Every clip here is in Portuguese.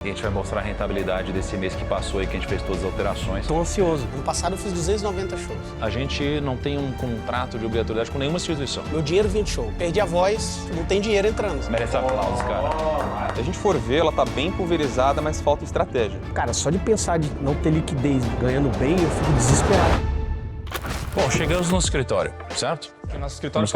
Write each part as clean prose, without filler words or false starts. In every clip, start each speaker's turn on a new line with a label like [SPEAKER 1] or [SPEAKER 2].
[SPEAKER 1] A gente vai mostrar a rentabilidade desse mês que passou aí, que a gente fez todas as alterações.
[SPEAKER 2] Tô ansioso. Ano passado eu fiz 290 shows.
[SPEAKER 1] A gente não tem um contrato de obrigatoriedade com nenhuma instituição.
[SPEAKER 2] Meu dinheiro vinha de show. Perdi a voz, não tem dinheiro entrando.
[SPEAKER 1] Merece aplausos, cara.
[SPEAKER 3] Se a gente for ver, ela tá bem pulverizada, mas falta estratégia.
[SPEAKER 2] Cara, só de pensar de não ter liquidez ganhando bem, eu fico desesperado.
[SPEAKER 1] Bom, chegamos no escritório, certo?
[SPEAKER 4] O nosso escritório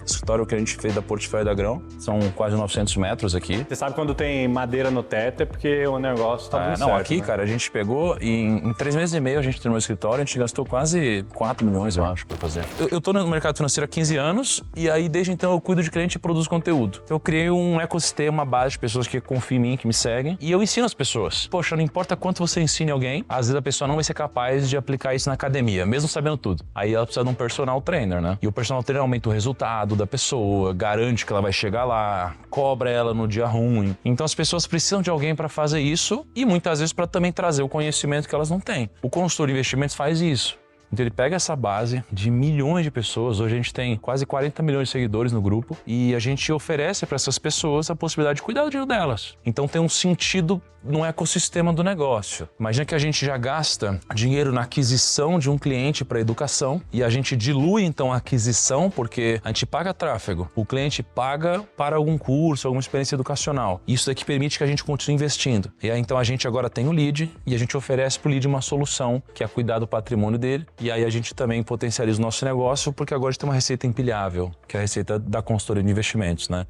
[SPEAKER 1] Escritório que a gente fez da Portfólio da Grão. São quase 900 metros aqui.
[SPEAKER 4] Você sabe quando tem madeira no teto é porque o negócio tá muito
[SPEAKER 1] Não,
[SPEAKER 4] certo,
[SPEAKER 1] aqui,
[SPEAKER 4] né?
[SPEAKER 1] cara, a gente pegou e em 3 meses e meio a gente terminou o escritório, a gente gastou quase 4 milhões, eu acho, pra fazer. Eu tô no mercado financeiro há 15 anos e aí desde então eu cuido de cliente e produzo conteúdo. Eu criei um ecossistema, uma base de pessoas que confiam em mim, que me seguem e eu ensino as pessoas. Poxa, não importa quanto você ensine alguém, às vezes a pessoa não vai ser capaz de aplicar isso na academia, mesmo sabendo tudo. Aí ela precisa de um personal trainer, né? E o personal trainer aumenta o resultado da pessoa, garante que ela vai chegar lá, cobra ela no dia ruim. Então as pessoas precisam de alguém para fazer isso e muitas vezes para também trazer o conhecimento que elas não têm. O consultor de investimentos faz isso. Então ele pega essa base de milhões de pessoas, hoje a gente tem quase 40 milhões de seguidores no grupo e a gente oferece para essas pessoas a possibilidade de cuidar do dinheiro delas. Então tem um sentido no ecossistema do negócio. Imagina que a gente já gasta dinheiro na aquisição de um cliente para educação e a gente dilui então a aquisição porque a gente paga tráfego, o cliente paga para algum curso, alguma experiência educacional. Isso daqui permite que a gente continue investindo. E aí então a gente agora tem o lead e a gente oferece para o lead uma solução que é cuidar do patrimônio dele. E aí a gente também potencializa o nosso negócio porque agora a gente tem uma receita empilhável, que é a receita da consultoria de investimentos, né?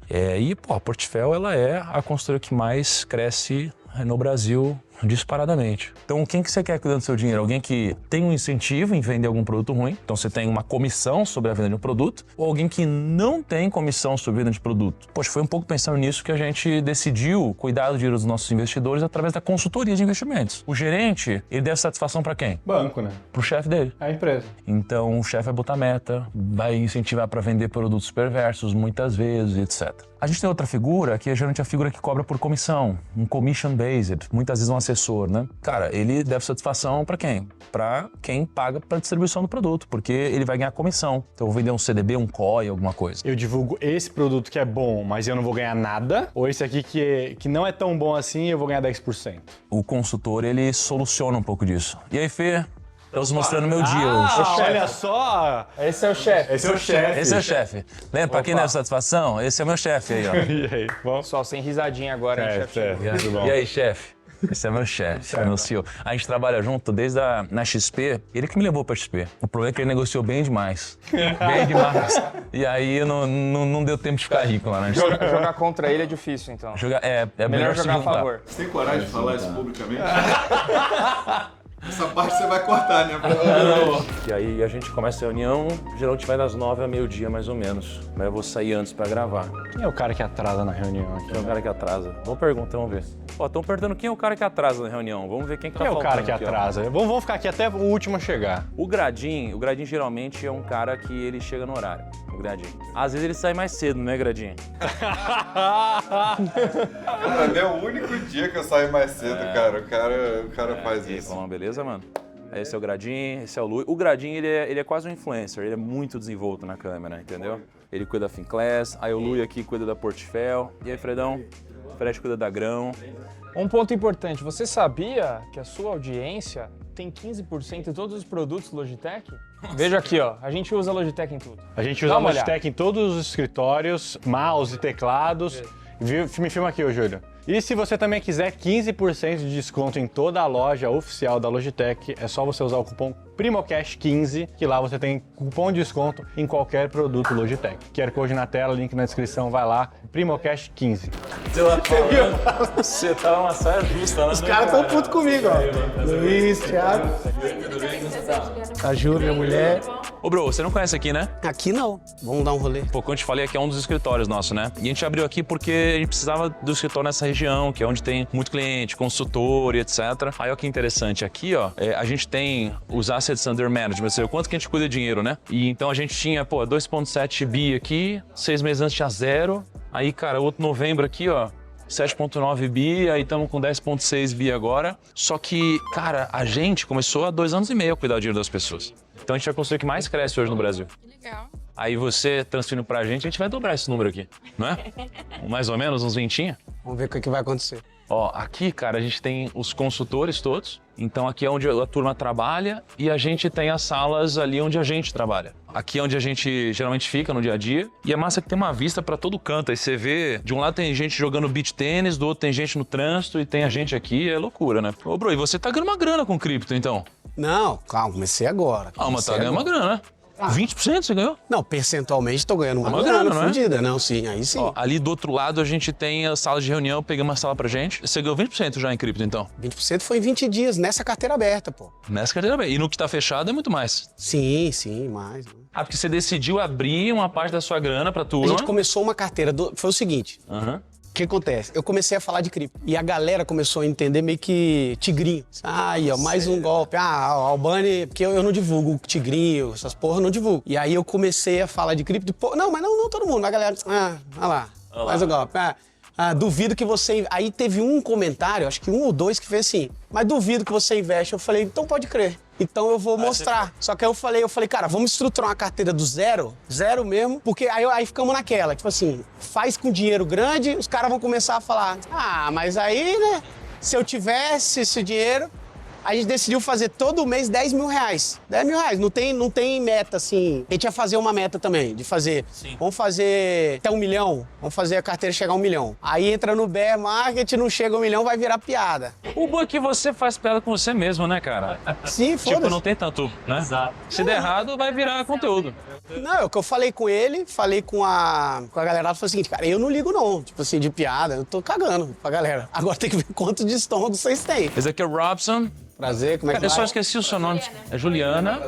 [SPEAKER 1] A Portfel, ela é a consultoria que mais cresce no Brasil disparadamente. Então, quem que você quer cuidando do seu dinheiro? Alguém que tem um incentivo em vender algum produto ruim, então você tem uma comissão sobre a venda de um produto, ou alguém que não tem comissão sobre a venda de produto? Poxa, foi um pouco pensando nisso que a gente decidiu cuidar do dinheiro dos nossos investidores através da consultoria de investimentos. O gerente, ele deve satisfação para quem?
[SPEAKER 4] Banco, né?
[SPEAKER 1] Pro chefe dele.
[SPEAKER 4] É a empresa.
[SPEAKER 1] Então, o chefe vai botar meta, vai incentivar para vender produtos perversos muitas vezes, etc. A gente tem outra figura, que é geralmente a figura que cobra por comissão, um commission-based, muitas vezes um assessor, né? Cara, ele deve satisfação para quem? Para quem paga para distribuição do produto, porque ele vai ganhar comissão. Então, eu vou vender um CDB, um COI, alguma coisa.
[SPEAKER 4] Eu divulgo esse produto que é bom, mas eu não vou ganhar nada, ou esse aqui que não é tão bom assim e eu vou ganhar 10%.
[SPEAKER 1] O consultor, ele soluciona um pouco disso. E aí, Fê? Estamos mostrando meu dia hoje.
[SPEAKER 4] Olha só!
[SPEAKER 5] Esse é o chefe.
[SPEAKER 4] Esse é o chefe.
[SPEAKER 1] Esse é o chefe. Lembra, pra quem deve satisfação? Esse é o meu chefe aí, ó.
[SPEAKER 4] E aí, bom?
[SPEAKER 5] Só sem risadinha agora, hein, chefe?
[SPEAKER 4] Tudo bom.
[SPEAKER 1] E aí, chefe? Esse é meu chefe, é meu CEO. A gente trabalha junto desde na XP, ele que me levou pra XP. O problema é que ele negociou bem demais. Bem demais. E aí não deu tempo de ficar rico lá, né?
[SPEAKER 5] Jogar contra ele é difícil, então.
[SPEAKER 1] É melhor se
[SPEAKER 5] jogar a
[SPEAKER 1] juntar.
[SPEAKER 5] favor.
[SPEAKER 6] Você tem coragem de falar isso publicamente? Essa parte você vai cortar, né?
[SPEAKER 1] E aí a gente começa a reunião, geralmente vai das 9 a meio-dia, mais ou menos. Mas eu vou sair antes pra gravar.
[SPEAKER 4] Quem é o cara que atrasa na reunião aqui?
[SPEAKER 1] Quem é o cara que atrasa? Vamos perguntar, vamos ver. Ó, estão perguntando quem é o cara que atrasa na reunião. Vamos ver quem que tá
[SPEAKER 4] Quem é o
[SPEAKER 1] faltando
[SPEAKER 4] cara que
[SPEAKER 1] aqui, ó.
[SPEAKER 4] atrasa? Vamos ficar aqui até o último a chegar.
[SPEAKER 1] O Gradim geralmente é um cara que ele chega no horário. O Gradim. Às vezes ele sai mais cedo, né, Gradim?
[SPEAKER 6] Mano, é o único dia que eu saio mais cedo, cara. O cara faz
[SPEAKER 1] E aí,
[SPEAKER 6] isso.
[SPEAKER 1] falando, beleza, mano? Esse é o Gradim, esse é o Luiz. O Gradim, ele é quase um influencer, ele é muito desenvolto na câmera, entendeu? Ele cuida da Finclass, aí o Luiz aqui cuida da Portfel. E aí, Fredão? O Fred cuida da Grão.
[SPEAKER 5] Um ponto importante, você sabia que a sua audiência tem 15% em todos os produtos Logitech? Veja aqui, ó, a gente usa Logitech em tudo.
[SPEAKER 4] A gente
[SPEAKER 5] Dá
[SPEAKER 4] usa
[SPEAKER 5] uma
[SPEAKER 4] Logitech em todos os escritórios, mouse e teclados. Me filma aqui, ô Júlio. E se você também quiser 15% de desconto em toda a loja oficial da Logitech, é só você usar o cupom PRIMOCASH15, que lá você tem cupom de desconto em qualquer produto Logitech. QR Code na tela, link na descrição, vai lá, PRIMOCASH15.
[SPEAKER 1] Você tá uma saia justa, né?
[SPEAKER 2] Os caras tão putos comigo, ó. Luiz, Thiago, a Ju, minha mulher.
[SPEAKER 1] Ô, bro, você não conhece aqui, né?
[SPEAKER 2] Aqui não. Vamos dar um rolê.
[SPEAKER 1] Pô, como eu te falei, aqui é um dos escritórios nossos, né? E a gente abriu aqui porque a gente precisava do escritório nessa região, que é onde tem muito cliente, consultor e etc. Aí, ó que interessante, aqui, ó, a gente tem os assets under management, ou seja, o quanto que a gente cuida de dinheiro, né? E então a gente tinha, 2,7 bi aqui, 6 meses antes tinha 0. Aí, cara, outro novembro aqui, ó, 7,9 bi, aí estamos com 10,6 bi agora. Só que, cara, a gente começou há 2 anos e meio a cuidar do dinheiro das pessoas. Então a gente vai construir o que mais cresce hoje no Brasil.
[SPEAKER 7] Que legal.
[SPEAKER 1] Aí você transferindo pra gente, a gente vai dobrar esse número aqui, não é? Mais ou menos, uns 20.
[SPEAKER 2] Vamos ver o que vai acontecer.
[SPEAKER 1] Ó, aqui, cara, a gente tem os consultores todos. Então aqui é onde a turma trabalha e a gente tem as salas ali onde a gente trabalha. Aqui é onde a gente geralmente fica no dia a dia. E é massa que tem uma vista pra todo canto. Aí você vê, de um lado tem gente jogando beach tênis, do outro tem gente no trânsito e tem a gente aqui. É loucura, né? Ô, bro, e você tá ganhando uma grana com cripto, então?
[SPEAKER 2] Não, calma, comecei agora.
[SPEAKER 1] Ah, mas tá
[SPEAKER 2] Comecei
[SPEAKER 1] ganhando uma
[SPEAKER 2] agora.
[SPEAKER 1] grana, né? 20% você ganhou?
[SPEAKER 2] Não, percentualmente tô ganhando uma
[SPEAKER 1] Uma
[SPEAKER 2] grana,
[SPEAKER 1] grana, não é?
[SPEAKER 2] fodida. Não, sim, aí sim.
[SPEAKER 1] Ó, ali do outro lado a gente tem a sala de reunião, pegamos uma sala pra gente. Você ganhou 20% já em cripto, então?
[SPEAKER 2] 20% foi em 20 dias, nessa carteira aberta, pô.
[SPEAKER 1] Nessa carteira bem. E no que tá fechado é muito mais.
[SPEAKER 2] Sim, sim, mais.
[SPEAKER 1] Ah, porque você decidiu abrir uma parte da sua grana pra
[SPEAKER 2] A
[SPEAKER 1] turma.
[SPEAKER 2] gente começou uma carteira, foi o seguinte,
[SPEAKER 1] Aham.
[SPEAKER 2] o que acontece? Eu comecei a falar de cripto e a galera começou a entender meio que tigrinho. Aí, ó, mais um golpe. Ah, o Albani, porque eu não divulgo tigrinho, essas porra eu não divulgo. E aí eu comecei a falar de cripto, não, mas não todo mundo, a galera, olha lá, mais um golpe. Duvido que você... Aí teve um comentário, acho que um ou dois, que fez assim, mas duvido que você investe. Eu falei, então pode crer. Então eu vou mostrar. Só que aí eu falei, cara, vamos estruturar uma carteira do zero mesmo, porque aí ficamos naquela, tipo assim, faz com dinheiro grande, os caras vão começar a falar, mas aí, né, se eu tivesse esse dinheiro, a gente decidiu fazer todo mês 10 mil reais. 10 mil reais, não tem meta, assim. A gente ia fazer uma meta também, de fazer, vamos fazer até 1 milhão, vamos fazer a carteira chegar a 1 milhão. Aí entra no bear market, não chega a 1 milhão, vai virar piada.
[SPEAKER 1] O bom é que você faz piada com você mesmo, né, cara?
[SPEAKER 2] Sim, foda-se.
[SPEAKER 1] Tipo, não tem tanto, né? Exato. Se der errado, vai virar conteúdo.
[SPEAKER 2] Não, é o que eu falei com ele, falei com a galera, falei o seguinte, cara, eu não ligo não, tipo assim, de piada, eu tô cagando pra galera. Agora tem que ver quanto de estômago vocês têm.
[SPEAKER 1] Esse aqui é o Robson.
[SPEAKER 2] Prazer, como é que
[SPEAKER 1] Cara, eu só
[SPEAKER 2] vai?
[SPEAKER 1] esqueci o seu nome. É Juliana.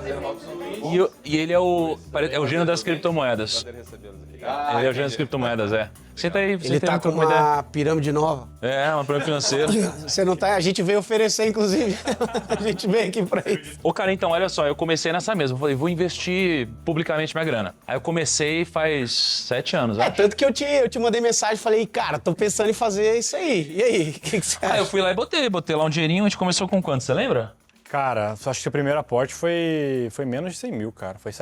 [SPEAKER 1] E ele é o gênio das criptomoedas. Ele é o gênio das criptomoedas, é. Senta aí,
[SPEAKER 2] Ele tá com uma pirâmide nova.
[SPEAKER 1] É, uma pirâmide financeira.
[SPEAKER 2] Você não tá? A gente veio oferecer, inclusive. A gente veio aqui pra isso.
[SPEAKER 1] Ô, cara, então, olha só, eu comecei nessa mesma. Eu falei, vou investir publicamente minha grana. Aí eu comecei faz 7 anos, acho.
[SPEAKER 2] Tanto que eu te mandei mensagem e falei, cara, tô pensando em fazer isso aí. E aí, o que você acha?
[SPEAKER 1] Aí eu fui lá e botei lá um dinheirinho, a gente começou com quanto, você lembra?
[SPEAKER 4] Cara, acho que o primeiro aporte foi menos de 100 mil, cara. Foi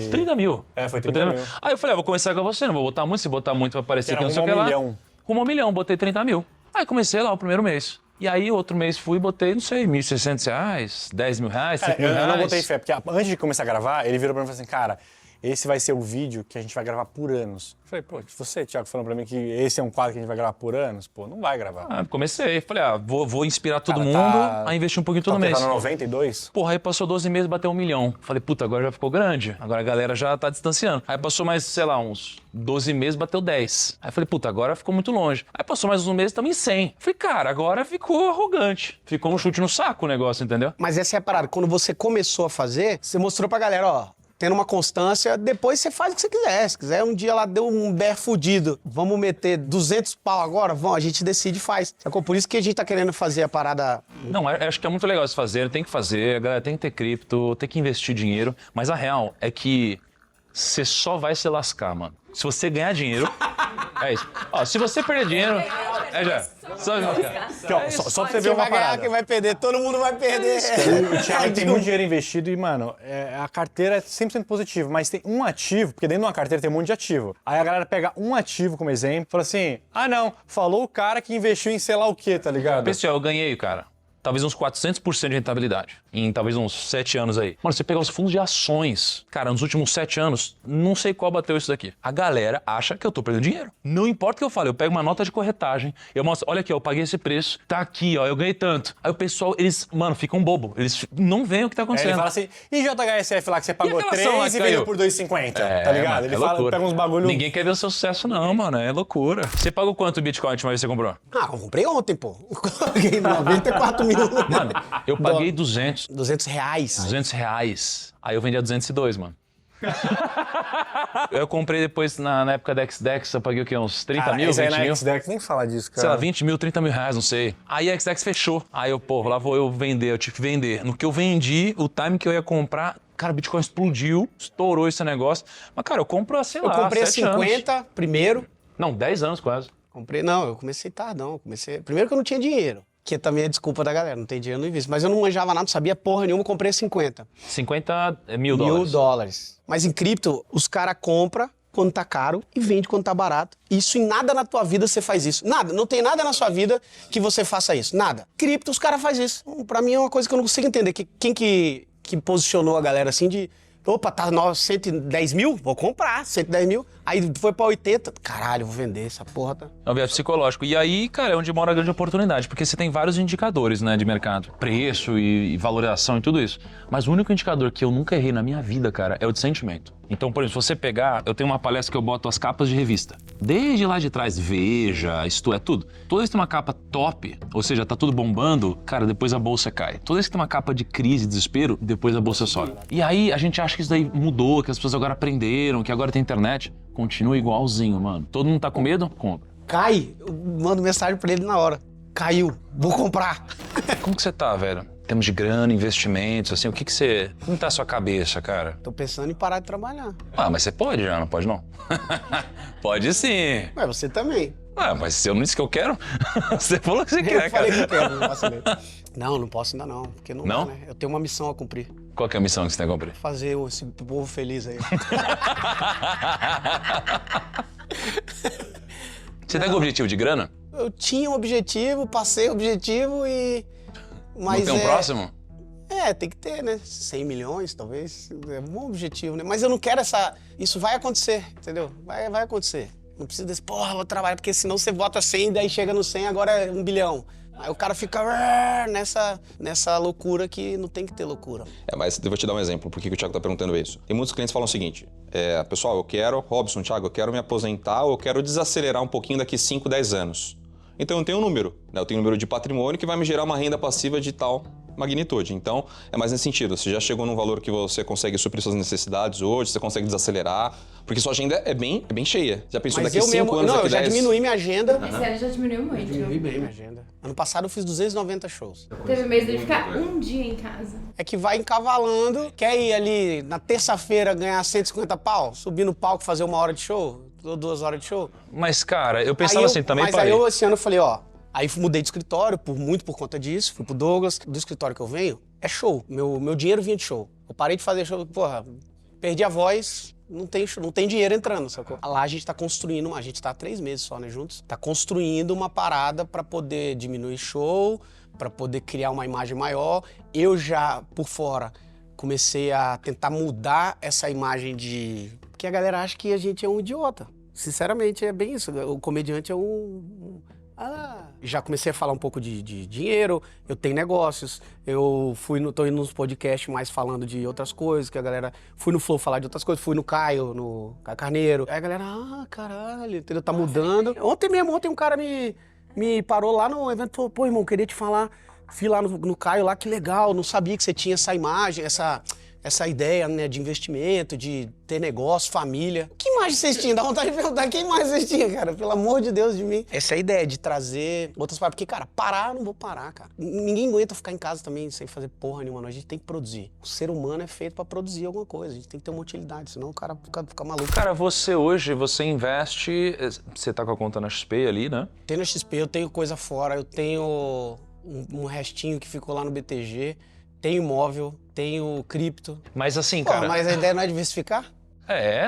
[SPEAKER 1] 30 mil.
[SPEAKER 4] É, foi 30 mil.
[SPEAKER 1] Aí eu falei, vou começar com você, não vou botar muito, se botar muito vai parecer
[SPEAKER 4] Era
[SPEAKER 1] que não sei o
[SPEAKER 4] rumo
[SPEAKER 1] que
[SPEAKER 4] a
[SPEAKER 1] lá.
[SPEAKER 4] 1 milhão.
[SPEAKER 1] Rumo a 1 milhão, botei 30 mil. Aí comecei lá o primeiro mês. E aí outro mês fui e botei, não sei, R$1.600, 10 mil reais, 5 mil
[SPEAKER 4] Eu
[SPEAKER 1] reais.
[SPEAKER 4] não botei fé, porque antes de começar a gravar, ele virou pra mim e falou assim, cara, esse vai ser o vídeo que a gente vai gravar por anos. Eu falei, pô, você, Thiago, falando pra mim que esse é um quadro que a gente vai gravar por anos, pô, não vai gravar.
[SPEAKER 1] Ah, comecei, falei, vou inspirar todo
[SPEAKER 4] Cara,
[SPEAKER 1] mundo a investir um pouquinho todo mês.
[SPEAKER 4] Tá no 92?
[SPEAKER 1] Porra, aí passou 12 meses, bateu 1 milhão. Falei, puta, agora já ficou grande. Agora a galera já tá distanciando. Aí passou mais, sei lá, uns 12 meses, bateu 10. Aí falei, puta, agora ficou muito longe. Aí passou mais uns meses, estamos em 100. Falei, cara, agora ficou arrogante. Ficou um chute no saco o negócio, entendeu?
[SPEAKER 2] Mas essa é a parada. Quando você começou a fazer, você mostrou pra galera, ó, tendo uma constância, depois você faz o que você quiser. Se quiser, um dia lá deu um bear fudido, vamos meter 200 pau agora? Vamos, a gente decide e faz. Sacou? Por isso que a gente tá querendo fazer a parada...
[SPEAKER 1] Não, acho que é muito legal isso fazer, tem que fazer, a galera tem que ter cripto, tem que investir dinheiro, mas a real é que você só vai se lascar, mano. Se você ganhar dinheiro, é isso. Ó, se você perder dinheiro, já. Só
[SPEAKER 4] Só pra você ver
[SPEAKER 2] Quem
[SPEAKER 4] uma
[SPEAKER 2] vai ganhar,
[SPEAKER 4] parada.
[SPEAKER 2] quem vai perder, todo mundo vai perder.
[SPEAKER 4] O Thiago tem muito dinheiro investido e, mano, a carteira é 100% positiva, mas tem um ativo, porque dentro de uma carteira tem um monte de ativo. Aí a galera pega um ativo como exemplo e fala assim, não, falou o cara que investiu em sei lá o quê, tá ligado?
[SPEAKER 1] Pessoal, eu ganhei, cara. Talvez uns 400% de rentabilidade em talvez uns 7 anos aí. Mano, você pegar os fundos de ações, cara, nos últimos 7 anos, não sei qual bateu isso daqui. A galera acha que eu tô perdendo dinheiro. Não importa o que eu falo, eu pego uma nota de corretagem, eu mostro, olha aqui, ó, eu paguei esse preço, tá aqui, ó, eu ganhei tanto. Aí o pessoal, eles, mano, ficam bobo, eles não veem o que tá
[SPEAKER 4] Aí
[SPEAKER 1] acontecendo.
[SPEAKER 4] ele fala assim, e JHSF lá que você pagou
[SPEAKER 1] aquela ação lá
[SPEAKER 4] 3
[SPEAKER 1] que
[SPEAKER 4] e vendeu
[SPEAKER 1] caiu?
[SPEAKER 4] por 2,50,
[SPEAKER 1] É,
[SPEAKER 4] tá ligado?
[SPEAKER 1] mano,
[SPEAKER 4] Ele
[SPEAKER 1] é
[SPEAKER 4] fala,
[SPEAKER 1] loucura.
[SPEAKER 4] pega uns bagulho...
[SPEAKER 1] Ninguém quer ver o seu sucesso não, mano, é loucura. Você pagou quanto o Bitcoin a última vez que você comprou?
[SPEAKER 2] Eu comprei ontem, pô. Paguei 94 mil.
[SPEAKER 1] Mano, eu paguei 200
[SPEAKER 2] R$200.
[SPEAKER 1] reais. Aí eu vendi a 202, mano. Eu comprei depois, na época da XDEX, eu paguei o quê? Uns 30 mil,
[SPEAKER 4] esse aí
[SPEAKER 1] 20
[SPEAKER 4] na
[SPEAKER 1] mil?
[SPEAKER 4] XDEX, nem fala disso, cara.
[SPEAKER 1] Sei lá, 20 mil, 30 mil reais, não sei. Aí a XDEX fechou. Aí eu, pô, lá vou eu vender, eu tive que vender. No que eu vendi, o time que eu ia comprar, cara, o Bitcoin explodiu, estourou esse negócio. Mas, cara, eu compro, sei lá,
[SPEAKER 2] Eu comprei a
[SPEAKER 1] 7 anos.
[SPEAKER 2] 50 primeiro.
[SPEAKER 1] Não, 10 anos quase.
[SPEAKER 2] Eu comecei tardão. Primeiro que eu não tinha dinheiro. Que também é desculpa da galera, não tem dinheiro, não invisto. Mas eu não manjava nada, não sabia porra nenhuma, comprei 50
[SPEAKER 1] 50 mil
[SPEAKER 2] mil
[SPEAKER 1] dólares.
[SPEAKER 2] dólares. Mas em cripto, os caras compram, quando tá caro e vende quando tá barato. Isso em nada na tua vida você faz isso. Nada, não tem nada na sua vida que você faça isso. Nada. Cripto, os caras fazem isso. Pra mim é uma coisa que eu não consigo entender. Quem que posicionou a galera assim de... Opa, tá 110 mil? Vou comprar, 110 mil. Aí foi pra 80. Caralho, vou vender essa porra. Tá?
[SPEAKER 1] É um viés psicológico. E aí, cara, é onde mora a grande oportunidade, porque você tem vários indicadores, né, de mercado. Preço e valorização e tudo isso. Mas o único indicador que eu nunca errei na minha vida, cara, é o de sentimento. Então, por exemplo, se você pegar, eu tenho uma palestra que eu boto as capas de revista. Desde lá de trás, Veja, Isto É, tudo. Toda vez que tem uma capa top, ou seja, tá tudo bombando, cara, depois a bolsa cai. Toda vez que tem uma capa de crise, desespero, depois a bolsa sobe. E aí, a gente acha que isso daí mudou, que as pessoas agora aprenderam, que agora tem internet. Continua igualzinho, mano. Todo mundo tá com medo? Compra.
[SPEAKER 2] Cai, eu mando mensagem pra ele na hora. Caiu, vou comprar.
[SPEAKER 1] Como que você tá, velho? Em termos de grana, investimentos, assim, o que você... Como tá a sua cabeça, cara?
[SPEAKER 2] Tô pensando em parar de trabalhar.
[SPEAKER 1] Ah, mas você pode já, não pode não? Pode sim.
[SPEAKER 2] Ué, você também.
[SPEAKER 1] Ah, mas se eu não disse que eu quero, você falou que você
[SPEAKER 2] Eu
[SPEAKER 1] quer,
[SPEAKER 2] falei
[SPEAKER 1] cara.
[SPEAKER 2] que eu quero, não vacilei. Não posso ainda não, porque não
[SPEAKER 1] Não?
[SPEAKER 2] dá, né? Eu tenho uma missão a cumprir.
[SPEAKER 1] Qual que é a missão que você tem a cumprir?
[SPEAKER 2] Fazer esse povo feliz aí.
[SPEAKER 1] Você tá com objetivo de grana?
[SPEAKER 2] Eu tinha um objetivo, passei o objetivo e... Mas
[SPEAKER 1] não tem um próximo?
[SPEAKER 2] Tem que ter, né? 100 milhões, talvez. É um bom objetivo, né? Mas eu não quero essa... Isso vai acontecer, entendeu? Vai acontecer. Não precisa desse, porra, vou trabalhar, porque senão você bota 100, daí chega no 100, agora é 1 bilhão. Aí o cara fica nessa loucura que não tem que ter loucura.
[SPEAKER 7] Mas eu vou te dar um exemplo, por que o Thiago tá perguntando isso. Tem muitos clientes que falam o seguinte, pessoal, Robson, Thiago, eu quero me aposentar ou eu quero desacelerar um pouquinho daqui 5, 10 anos. Então eu tenho um número, né? Eu tenho um número de patrimônio que vai me gerar uma renda passiva de tal magnitude. Então, é mais nesse sentido. Você já chegou num valor que você consegue suprir suas necessidades hoje, você consegue desacelerar, porque sua agenda é bem cheia. Já pensou
[SPEAKER 2] Mas
[SPEAKER 7] daqui 5 anos,
[SPEAKER 2] não,
[SPEAKER 7] daqui
[SPEAKER 2] eu já
[SPEAKER 7] 10?
[SPEAKER 2] diminui minha agenda.
[SPEAKER 8] Esse ano já diminuiu muito.
[SPEAKER 2] Diminui bem minha agenda. Ano passado eu fiz 290 shows.
[SPEAKER 8] Teve mês de ficar um dia em casa.
[SPEAKER 2] É que vai encavalando, quer ir ali na terça-feira ganhar 150 pau, subir no palco fazer 1 hora de show, ou 2 horas de show.
[SPEAKER 1] Mas, cara, eu pensava assim também,
[SPEAKER 2] Mas
[SPEAKER 1] parei.
[SPEAKER 2] aí esse ano eu falei, aí mudei de escritório, muito por conta disso, fui pro Douglas. Do escritório que eu venho, é show. Meu dinheiro vinha de show. Eu parei de fazer show, porra, perdi a voz, não tem dinheiro entrando, sacou? Lá a gente tá construindo, a gente tá há 3 meses só, né, juntos. Tá construindo uma parada pra poder diminuir show, pra poder criar uma imagem maior. Eu já, por fora, comecei a tentar mudar essa imagem de... Porque a galera acha que a gente é um idiota. Sinceramente, é bem isso. O comediante é já comecei a falar um pouco de dinheiro, eu tenho negócios, tô indo nos podcasts mais falando de outras coisas, que a galera... Fui no Flow falar de outras coisas, fui no Caio Carneiro. Aí a galera, caralho, entendeu? Tá mudando. Ontem um cara me parou lá no evento e falou, pô, irmão, queria te falar, fui lá no Caio lá, que legal, não sabia que você tinha essa imagem, essa ideia, né, de investimento, de ter negócio, família. Que imagem vocês tinham? Dá vontade de perguntar que imagem vocês tinham, cara. Pelo amor de Deus de mim. Essa é a ideia de trazer outras paradas. Porque, cara, parar, eu não vou parar, cara. Ninguém aguenta ficar em casa também sem fazer porra nenhuma. Não. A gente tem que produzir. O ser humano é feito pra produzir alguma coisa. A gente tem que ter uma utilidade, senão o cara fica maluco.
[SPEAKER 1] Cara, você investe... Você tá com a conta na XP ali, né?
[SPEAKER 2] Tenho na XP, eu tenho coisa fora, eu tenho um restinho que ficou lá no BTG, tenho imóvel, tenho cripto.
[SPEAKER 1] Mas assim,
[SPEAKER 2] Pô,
[SPEAKER 1] cara...
[SPEAKER 2] mas a ideia não é diversificar?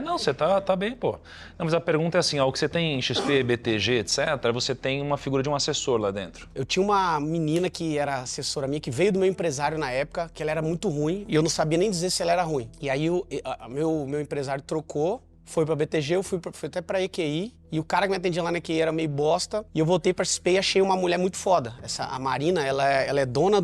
[SPEAKER 1] Não, você tá bem, pô. Não, mas a pergunta é assim, o que você tem em XP, BTG, etc., você tem uma figura de um assessor lá dentro.
[SPEAKER 2] Eu tinha uma menina que era assessora minha, que veio do meu empresário na época, que ela era muito ruim, e eu não sabia nem dizer se ela era ruim. E aí meu empresário trocou, foi pra BTG, eu fui até pra EQI, e o cara que me atendia lá na EQI era meio bosta, e eu voltei pra XP e achei uma mulher muito foda. A Marina, ela é dona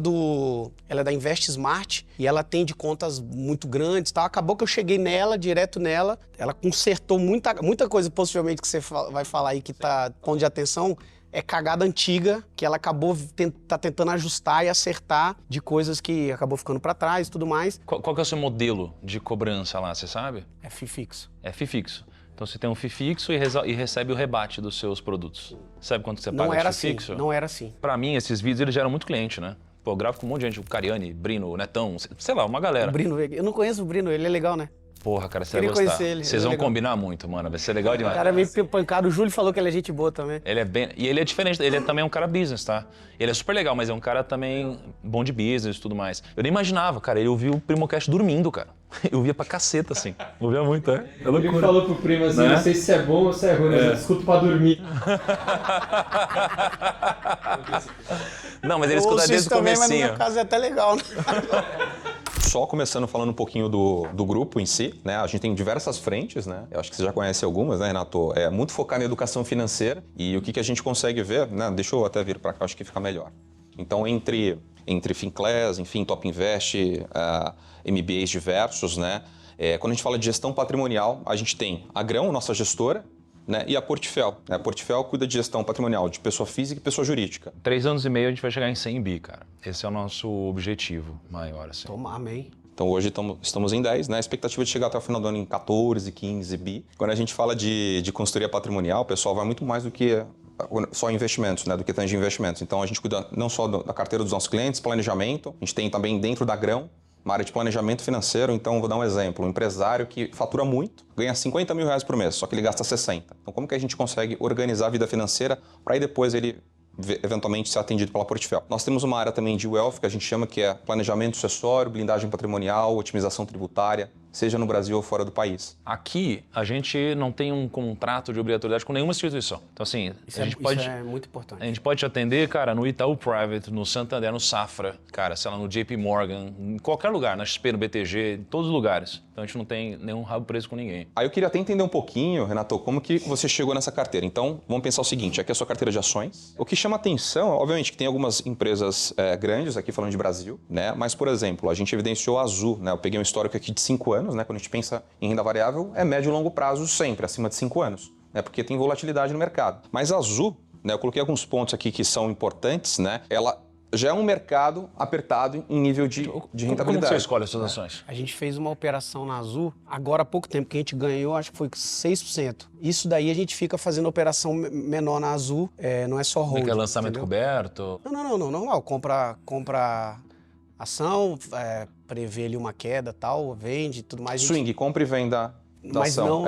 [SPEAKER 2] ela é da Invest Smart, e ela atende contas muito grandes e tal. Acabou que eu cheguei direto nela, ela consertou muita coisa, possivelmente, que você vai falar aí que tá ponto de atenção, é cagada antiga, que ela acabou tá tentando ajustar e acertar de coisas que acabou ficando pra trás e tudo mais.
[SPEAKER 1] Qual que é o seu modelo de cobrança lá, você sabe?
[SPEAKER 2] É FII fixo.
[SPEAKER 1] É FII fixo. Então você tem um FII fixo e recebe o rebate dos seus produtos. Sabe quanto você paga de FII fixo?
[SPEAKER 2] Não era assim.
[SPEAKER 1] Pra mim, esses vídeos, eles geram muito cliente, né? Pô, eu gravo com um monte de gente, o Cariani, Brino, Netão, sei lá, uma galera.
[SPEAKER 2] O Brino, eu não conheço o Brino, ele é legal, né?
[SPEAKER 1] Porra, cara, você vai
[SPEAKER 2] Queria
[SPEAKER 1] gostar.
[SPEAKER 2] conhecer ele,
[SPEAKER 1] Vocês
[SPEAKER 2] ele é
[SPEAKER 1] vão
[SPEAKER 2] legal.
[SPEAKER 1] combinar muito, mano. Vai ser legal
[SPEAKER 2] O
[SPEAKER 1] demais.
[SPEAKER 2] cara é meio pancado. O Júlio falou que ele é gente boa também.
[SPEAKER 1] Ele é bem... E ele é diferente, ele é também um cara business, tá? Ele é super legal, mas é um cara também bom de business e tudo mais. Eu nem imaginava, cara, ele ouvia o Primocast dormindo, cara. Eu ouvia pra caceta, assim. Ouvia muito, é? É loucura.
[SPEAKER 9] Ele falou pro primo assim,
[SPEAKER 1] Né?
[SPEAKER 9] não sei se é bom ou se é ruim, mas eu escuto pra dormir.
[SPEAKER 1] Não, mas ele
[SPEAKER 2] Eu
[SPEAKER 1] escuta
[SPEAKER 2] ouço
[SPEAKER 1] desde
[SPEAKER 2] isso
[SPEAKER 1] o
[SPEAKER 2] também, mas no
[SPEAKER 1] comecinho.
[SPEAKER 2] meu caso é até legal, né?
[SPEAKER 7] Só começando falando um pouquinho do grupo em si, né? A gente tem diversas frentes, né? Eu acho que você já conhece algumas, né, Renato? É muito focado em educação financeira e o que a gente consegue ver, né? Deixa eu até vir para cá, acho que fica melhor. Então, entre Finclass, enfim, Top Invest, MBAs diversos, né? Quando a gente fala de gestão patrimonial, a gente tem a Grão, nossa gestora, né? E a Portfel. A Portfel cuida de gestão patrimonial de pessoa física e pessoa jurídica.
[SPEAKER 1] 3 anos e meio a gente vai chegar em 100 bi, cara. Esse é o nosso objetivo maior, assim.
[SPEAKER 2] Tomar, amém.
[SPEAKER 7] Então hoje estamos em 10, né? A expectativa de chegar até o final do ano em 14, 15 bi. Quando a gente fala de consultoria patrimonial, o pessoal vai muito mais do que só investimentos, né? Do que tanto de investimentos. Então a gente cuida não só da carteira dos nossos clientes, planejamento, a gente tem também dentro da Grão uma área de planejamento financeiro. Então vou dar um exemplo, um empresário que fatura muito, ganha 50 mil reais por mês, só que ele gasta 60. Então como que a gente consegue organizar a vida financeira para aí depois ele eventualmente ser atendido pela Portfel? Nós temos uma área também de wealth que a gente chama que é planejamento sucessório, blindagem patrimonial, otimização tributária, seja no Brasil ou fora do país.
[SPEAKER 1] Aqui, a gente não tem um contrato de obrigatoriedade com nenhuma instituição. Então, assim,
[SPEAKER 2] Isso
[SPEAKER 1] a gente pode...
[SPEAKER 2] é muito importante.
[SPEAKER 1] A gente pode te atender, cara, no Itaú Private, no Santander, no Safra, cara, sei lá, no JP Morgan, em qualquer lugar, na XP, no BTG, em todos os lugares. Então a gente não tem nenhum rabo preso com ninguém.
[SPEAKER 7] Aí eu queria até entender um pouquinho, Renato, como que você chegou nessa carteira. Então, vamos pensar o seguinte, aqui é a sua carteira de ações. O que chama atenção, obviamente, que tem algumas empresas grandes, aqui falando de Brasil, né? Mas, por exemplo, a gente evidenciou a Azul, né? Eu peguei um histórico aqui de 5 anos, né? Quando a gente pensa em renda variável, é médio e longo prazo sempre, acima de 5 anos, né? Porque tem volatilidade no mercado. Mas a Azul, né? Eu coloquei alguns pontos aqui que são importantes, né? Ela já é um mercado apertado em nível de rentabilidade.
[SPEAKER 1] Como que você escolhe as suas ações?
[SPEAKER 2] A gente fez uma operação na Azul, agora há pouco tempo, que a gente ganhou, acho que foi 6%. Isso daí a gente fica fazendo operação menor na Azul, não é só hold.
[SPEAKER 1] Que é lançamento
[SPEAKER 2] entendeu?
[SPEAKER 1] coberto?
[SPEAKER 2] Não, normal. Compra ação, prevê ali uma queda tal, vende e tudo mais.
[SPEAKER 7] Swing, compra e venda da
[SPEAKER 2] Mas
[SPEAKER 7] ação.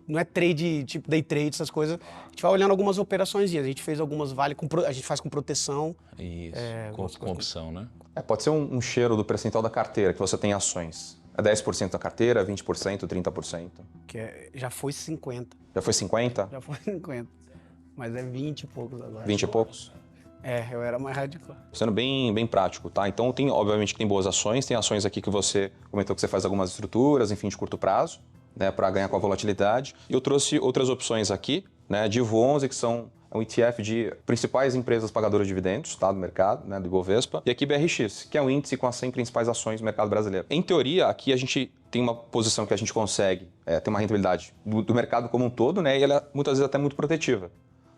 [SPEAKER 2] não é trade, tipo day trade, essas coisas. A gente vai olhando algumas operações. A gente fez algumas a gente faz com proteção.
[SPEAKER 1] Isso, com opção, né?
[SPEAKER 7] Pode ser um cheiro do percentual da carteira que você tem em ações. É 10% da carteira, 20%, 30%.
[SPEAKER 2] Já foi 50.
[SPEAKER 7] Já foi 50%?
[SPEAKER 2] Já foi 50. Mas é 20 e poucos agora.
[SPEAKER 7] 20 e poucos?
[SPEAKER 2] Eu era mais radical.
[SPEAKER 7] Sendo bem prático, tá? Então, obviamente que tem boas ações, tem ações aqui que você comentou que você faz algumas estruturas, enfim, de curto prazo, né, para ganhar com a volatilidade. E eu trouxe outras opções aqui, né, de IVO11, que são um ETF de principais empresas pagadoras de dividendos, tá, do mercado, né, do Ibovespa, e aqui BRX, que é um índice com as 100 principais ações do mercado brasileiro. Em teoria, aqui a gente tem uma posição que a gente consegue ter uma rentabilidade do mercado como um todo, né, e ela é muitas vezes até muito protetiva.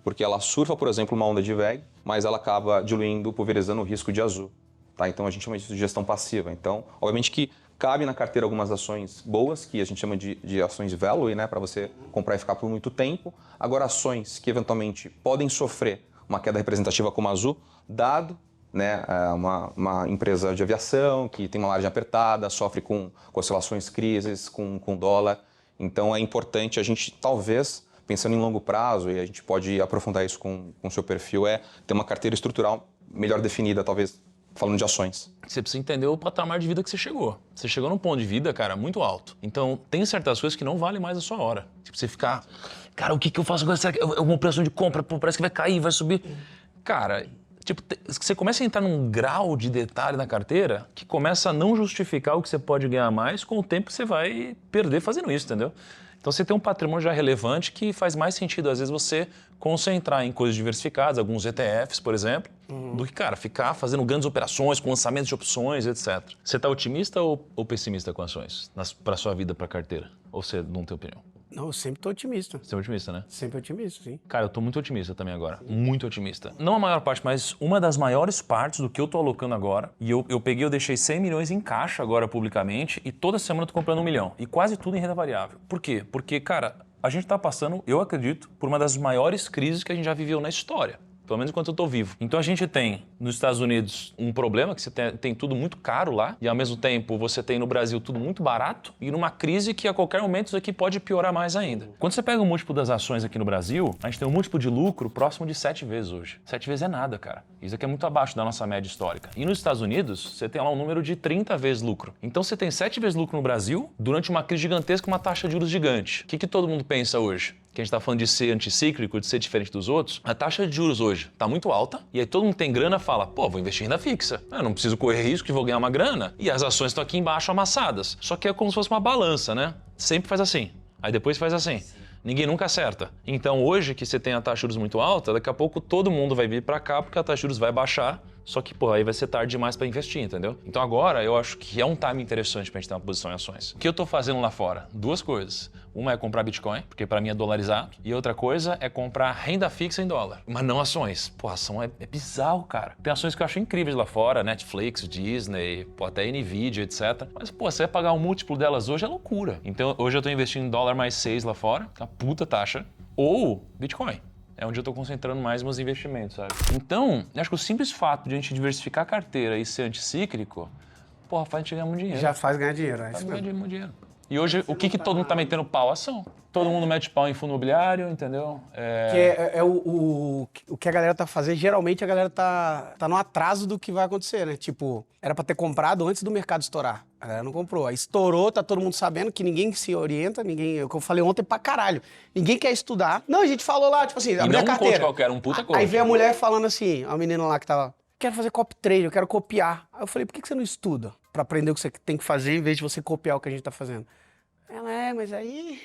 [SPEAKER 7] Porque ela surfa, por exemplo, uma onda de VEG, mas ela acaba diluindo, pulverizando o risco de Azul. Tá? Então a gente chama isso de gestão passiva. Então, obviamente que cabe na carteira algumas ações boas, que a gente chama de ações value, né? Para você comprar e ficar por muito tempo. Agora, ações que eventualmente podem sofrer uma queda representativa como a Azul, dado, né, uma empresa de aviação que tem uma margem apertada, sofre com oscilações, crises, com dólar. Então é importante a gente, talvez, pensando em longo prazo, e a gente pode aprofundar isso com o seu perfil, ter uma carteira estrutural melhor definida, talvez, falando de ações.
[SPEAKER 1] Você precisa entender o patamar de vida que você chegou. Você chegou num ponto de vida, cara, muito alto. Então, tem certas coisas que não valem mais a sua hora. Tipo, você ficar, cara, o que eu faço agora? Será que é uma operação de compra? Pô, parece que vai cair, vai subir. Cara, tipo, você começa a entrar num grau de detalhe na carteira que começa a não justificar o que você pode ganhar mais com o tempo que você vai perder fazendo isso, entendeu? Então você tem um patrimônio já relevante que faz mais sentido, às vezes, você concentrar em coisas diversificadas, alguns ETFs, por exemplo, do que, cara, ficar fazendo grandes operações com lançamentos de opções, etc. Você está otimista ou pessimista com ações para sua vida, para a carteira? Ou você não tem opinião?
[SPEAKER 2] Não, eu sempre tô otimista.
[SPEAKER 1] Você é otimista, né?
[SPEAKER 2] Sempre otimista, sim.
[SPEAKER 1] Cara, eu tô muito otimista também agora. Muito otimista. Não a maior parte, mas uma das maiores partes do que eu tô alocando agora. E eu deixei 100 milhões em caixa agora publicamente e toda semana eu tô comprando 1 milhão. E quase tudo em renda variável. Por quê? Porque, cara, a gente tá passando, eu acredito, por uma das maiores crises que a gente já viveu na história. Pelo menos enquanto eu tô vivo. Então a gente tem, nos Estados Unidos, um problema, que você tem tudo muito caro lá, e ao mesmo tempo você tem no Brasil tudo muito barato, e numa crise que a qualquer momento isso aqui pode piorar mais ainda. Quando você pega o múltiplo das ações aqui no Brasil, a gente tem um múltiplo de lucro próximo de 7 vezes hoje. 7 vezes é nada, cara. Isso aqui é muito abaixo da nossa média histórica. E nos Estados Unidos, você tem lá um número de 30 vezes lucro. Então você tem 7 vezes lucro no Brasil, durante uma crise gigantesca, uma taxa de juros gigante. O que todo mundo pensa hoje? Que a gente tá falando de ser anticíclico, de ser diferente dos outros, a taxa de juros hoje tá muito alta, e aí todo mundo tem grana fala, pô, vou investir em renda fixa, eu não preciso correr risco de vou ganhar uma grana, e as ações estão aqui embaixo amassadas. Só que é como se fosse uma balança, né? Sempre faz assim, aí depois faz assim. Ninguém nunca acerta. Então hoje que você tem a taxa de juros muito alta, daqui a pouco todo mundo vai vir para cá porque a taxa de juros vai baixar, só que pô, aí vai ser tarde demais para investir, entendeu? Então agora eu acho que é um time interessante pra gente ter uma posição em ações. O que eu tô fazendo lá fora? 2 coisas. Uma é comprar Bitcoin, porque para mim é dolarizado, e outra coisa é comprar renda fixa em dólar, mas não ações. Pô, ação é bizarro, cara. Tem ações que eu acho incríveis lá fora, Netflix, Disney, pô, até Nvidia, etc. Mas pô, você vai pagar um múltiplo delas hoje é loucura. Então hoje eu tô investindo em dólar mais 6 lá fora, que é uma puta taxa, ou Bitcoin. É onde eu estou concentrando mais meus investimentos, sabe? Então, eu acho que o simples fato de a gente diversificar a carteira e ser anticíclico, porra, faz a gente ganhar muito dinheiro.
[SPEAKER 2] Já faz ganhar dinheiro, é
[SPEAKER 1] Faz
[SPEAKER 2] isso
[SPEAKER 1] ganhar
[SPEAKER 2] mesmo.
[SPEAKER 1] muito dinheiro. E hoje, o que todo mundo tá metendo pau? Ação. Todo mundo mete pau em fundo imobiliário, entendeu?
[SPEAKER 2] Que o que a galera tá fazendo, geralmente a galera tá no atraso do que vai acontecer, né? Tipo, era pra ter comprado antes do mercado estourar. A galera não comprou. Aí estourou, tá todo mundo sabendo que ninguém se orienta, ninguém... O que eu falei ontem pra caralho. Ninguém quer estudar. Não, a gente falou lá, tipo assim,
[SPEAKER 1] E
[SPEAKER 2] abrir
[SPEAKER 1] não
[SPEAKER 2] a
[SPEAKER 1] um
[SPEAKER 2] carteira.
[SPEAKER 1] coach qualquer, um puta coach.
[SPEAKER 2] Aí veio a mulher falando assim, a menina lá que tava... Quero fazer copy trade, eu quero copiar. Aí eu falei, por que você não estuda? Pra aprender o que você tem que fazer em vez de você copiar o que a gente tá fazendo. Ela, mas aí...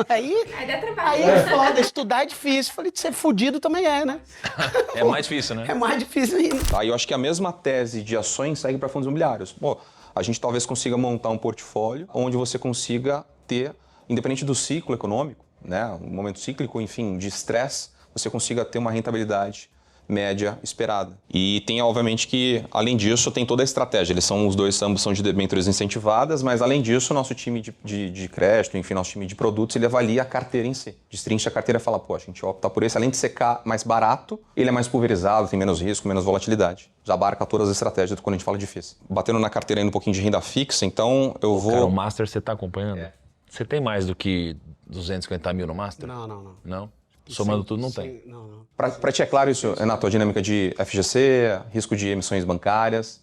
[SPEAKER 2] Aí
[SPEAKER 8] Aí dá trabalho.
[SPEAKER 2] Aí é foda, estudar é difícil. Falei, de ser fudido também é, né?
[SPEAKER 1] É mais difícil, né?
[SPEAKER 2] É mais difícil ainda.
[SPEAKER 7] Tá, e eu acho que a mesma tese de ações segue para fundos imobiliários. Pô, a gente talvez consiga montar um portfólio onde você consiga ter, independente do ciclo econômico, né, um momento cíclico, enfim, de estresse, você consiga ter uma rentabilidade média esperada. E tem, obviamente, que, além disso, tem toda a estratégia. Ambos são de debêntures incentivadas, mas, além disso, o nosso time de crédito, enfim, nosso time de produtos, ele avalia a carteira em si. Destrincha a carteira e fala, pô, a gente opta por esse. Além de ser mais barato, ele é mais pulverizado, tem menos risco, menos volatilidade. Já abarca todas as estratégias quando a gente fala de FIIs. Batendo na carteira ainda um pouquinho de renda fixa, então eu vou...
[SPEAKER 1] Cara, o Master você tá acompanhando? Você tem mais do que 250 mil no Master?
[SPEAKER 2] Não.
[SPEAKER 1] Não? Somando tudo, não tem.
[SPEAKER 2] Não.
[SPEAKER 7] Para ti é claro isso, Renato, a dinâmica de FGC, risco de emissões bancárias?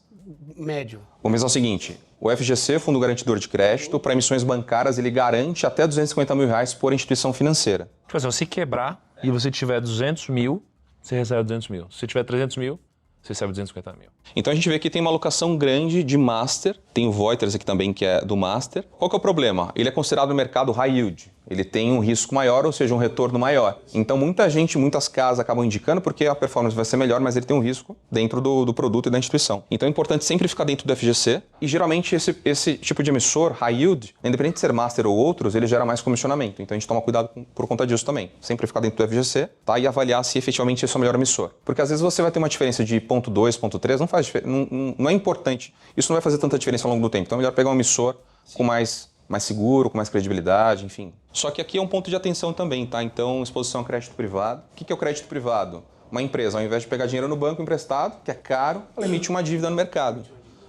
[SPEAKER 2] Médio.
[SPEAKER 7] Vamos pensar o seguinte, o FGC, Fundo Garantidor de Crédito, para emissões bancárias, ele garante até R$250 mil por instituição financeira.
[SPEAKER 1] Tipo assim, se quebrar e você tiver 200 mil, você recebe 200 mil. Se tiver 300 mil, você recebe 250 mil.
[SPEAKER 7] Então a gente vê que tem uma alocação grande de Master, tem o Reuters aqui também que é do Master. Qual que é o problema? Ele é considerado no mercado high yield. Ele tem um risco maior, ou seja, um retorno maior. Então muitas casas acabam indicando porque a performance vai ser melhor, mas ele tem um risco dentro do produto e da instituição. Então é importante sempre ficar dentro do FGC e geralmente esse tipo de emissor, high yield, independente de ser Master ou outros, ele gera mais comissionamento. Então a gente toma cuidado por conta disso também. Sempre ficar dentro do FGC, tá? E avaliar se efetivamente esse é o melhor emissor. Porque às vezes você vai ter uma diferença de 0,2, 0,3, não faz diferença, não é importante. Isso não vai fazer tanta diferença ao longo do tempo. Então é melhor pegar um emissor com mais seguro, com mais credibilidade, enfim. Só que aqui é um ponto de atenção também, tá? Então, exposição a crédito privado. O que é o crédito privado? Uma empresa, ao invés de pegar dinheiro no banco emprestado, que é caro, ela emite uma dívida no mercado.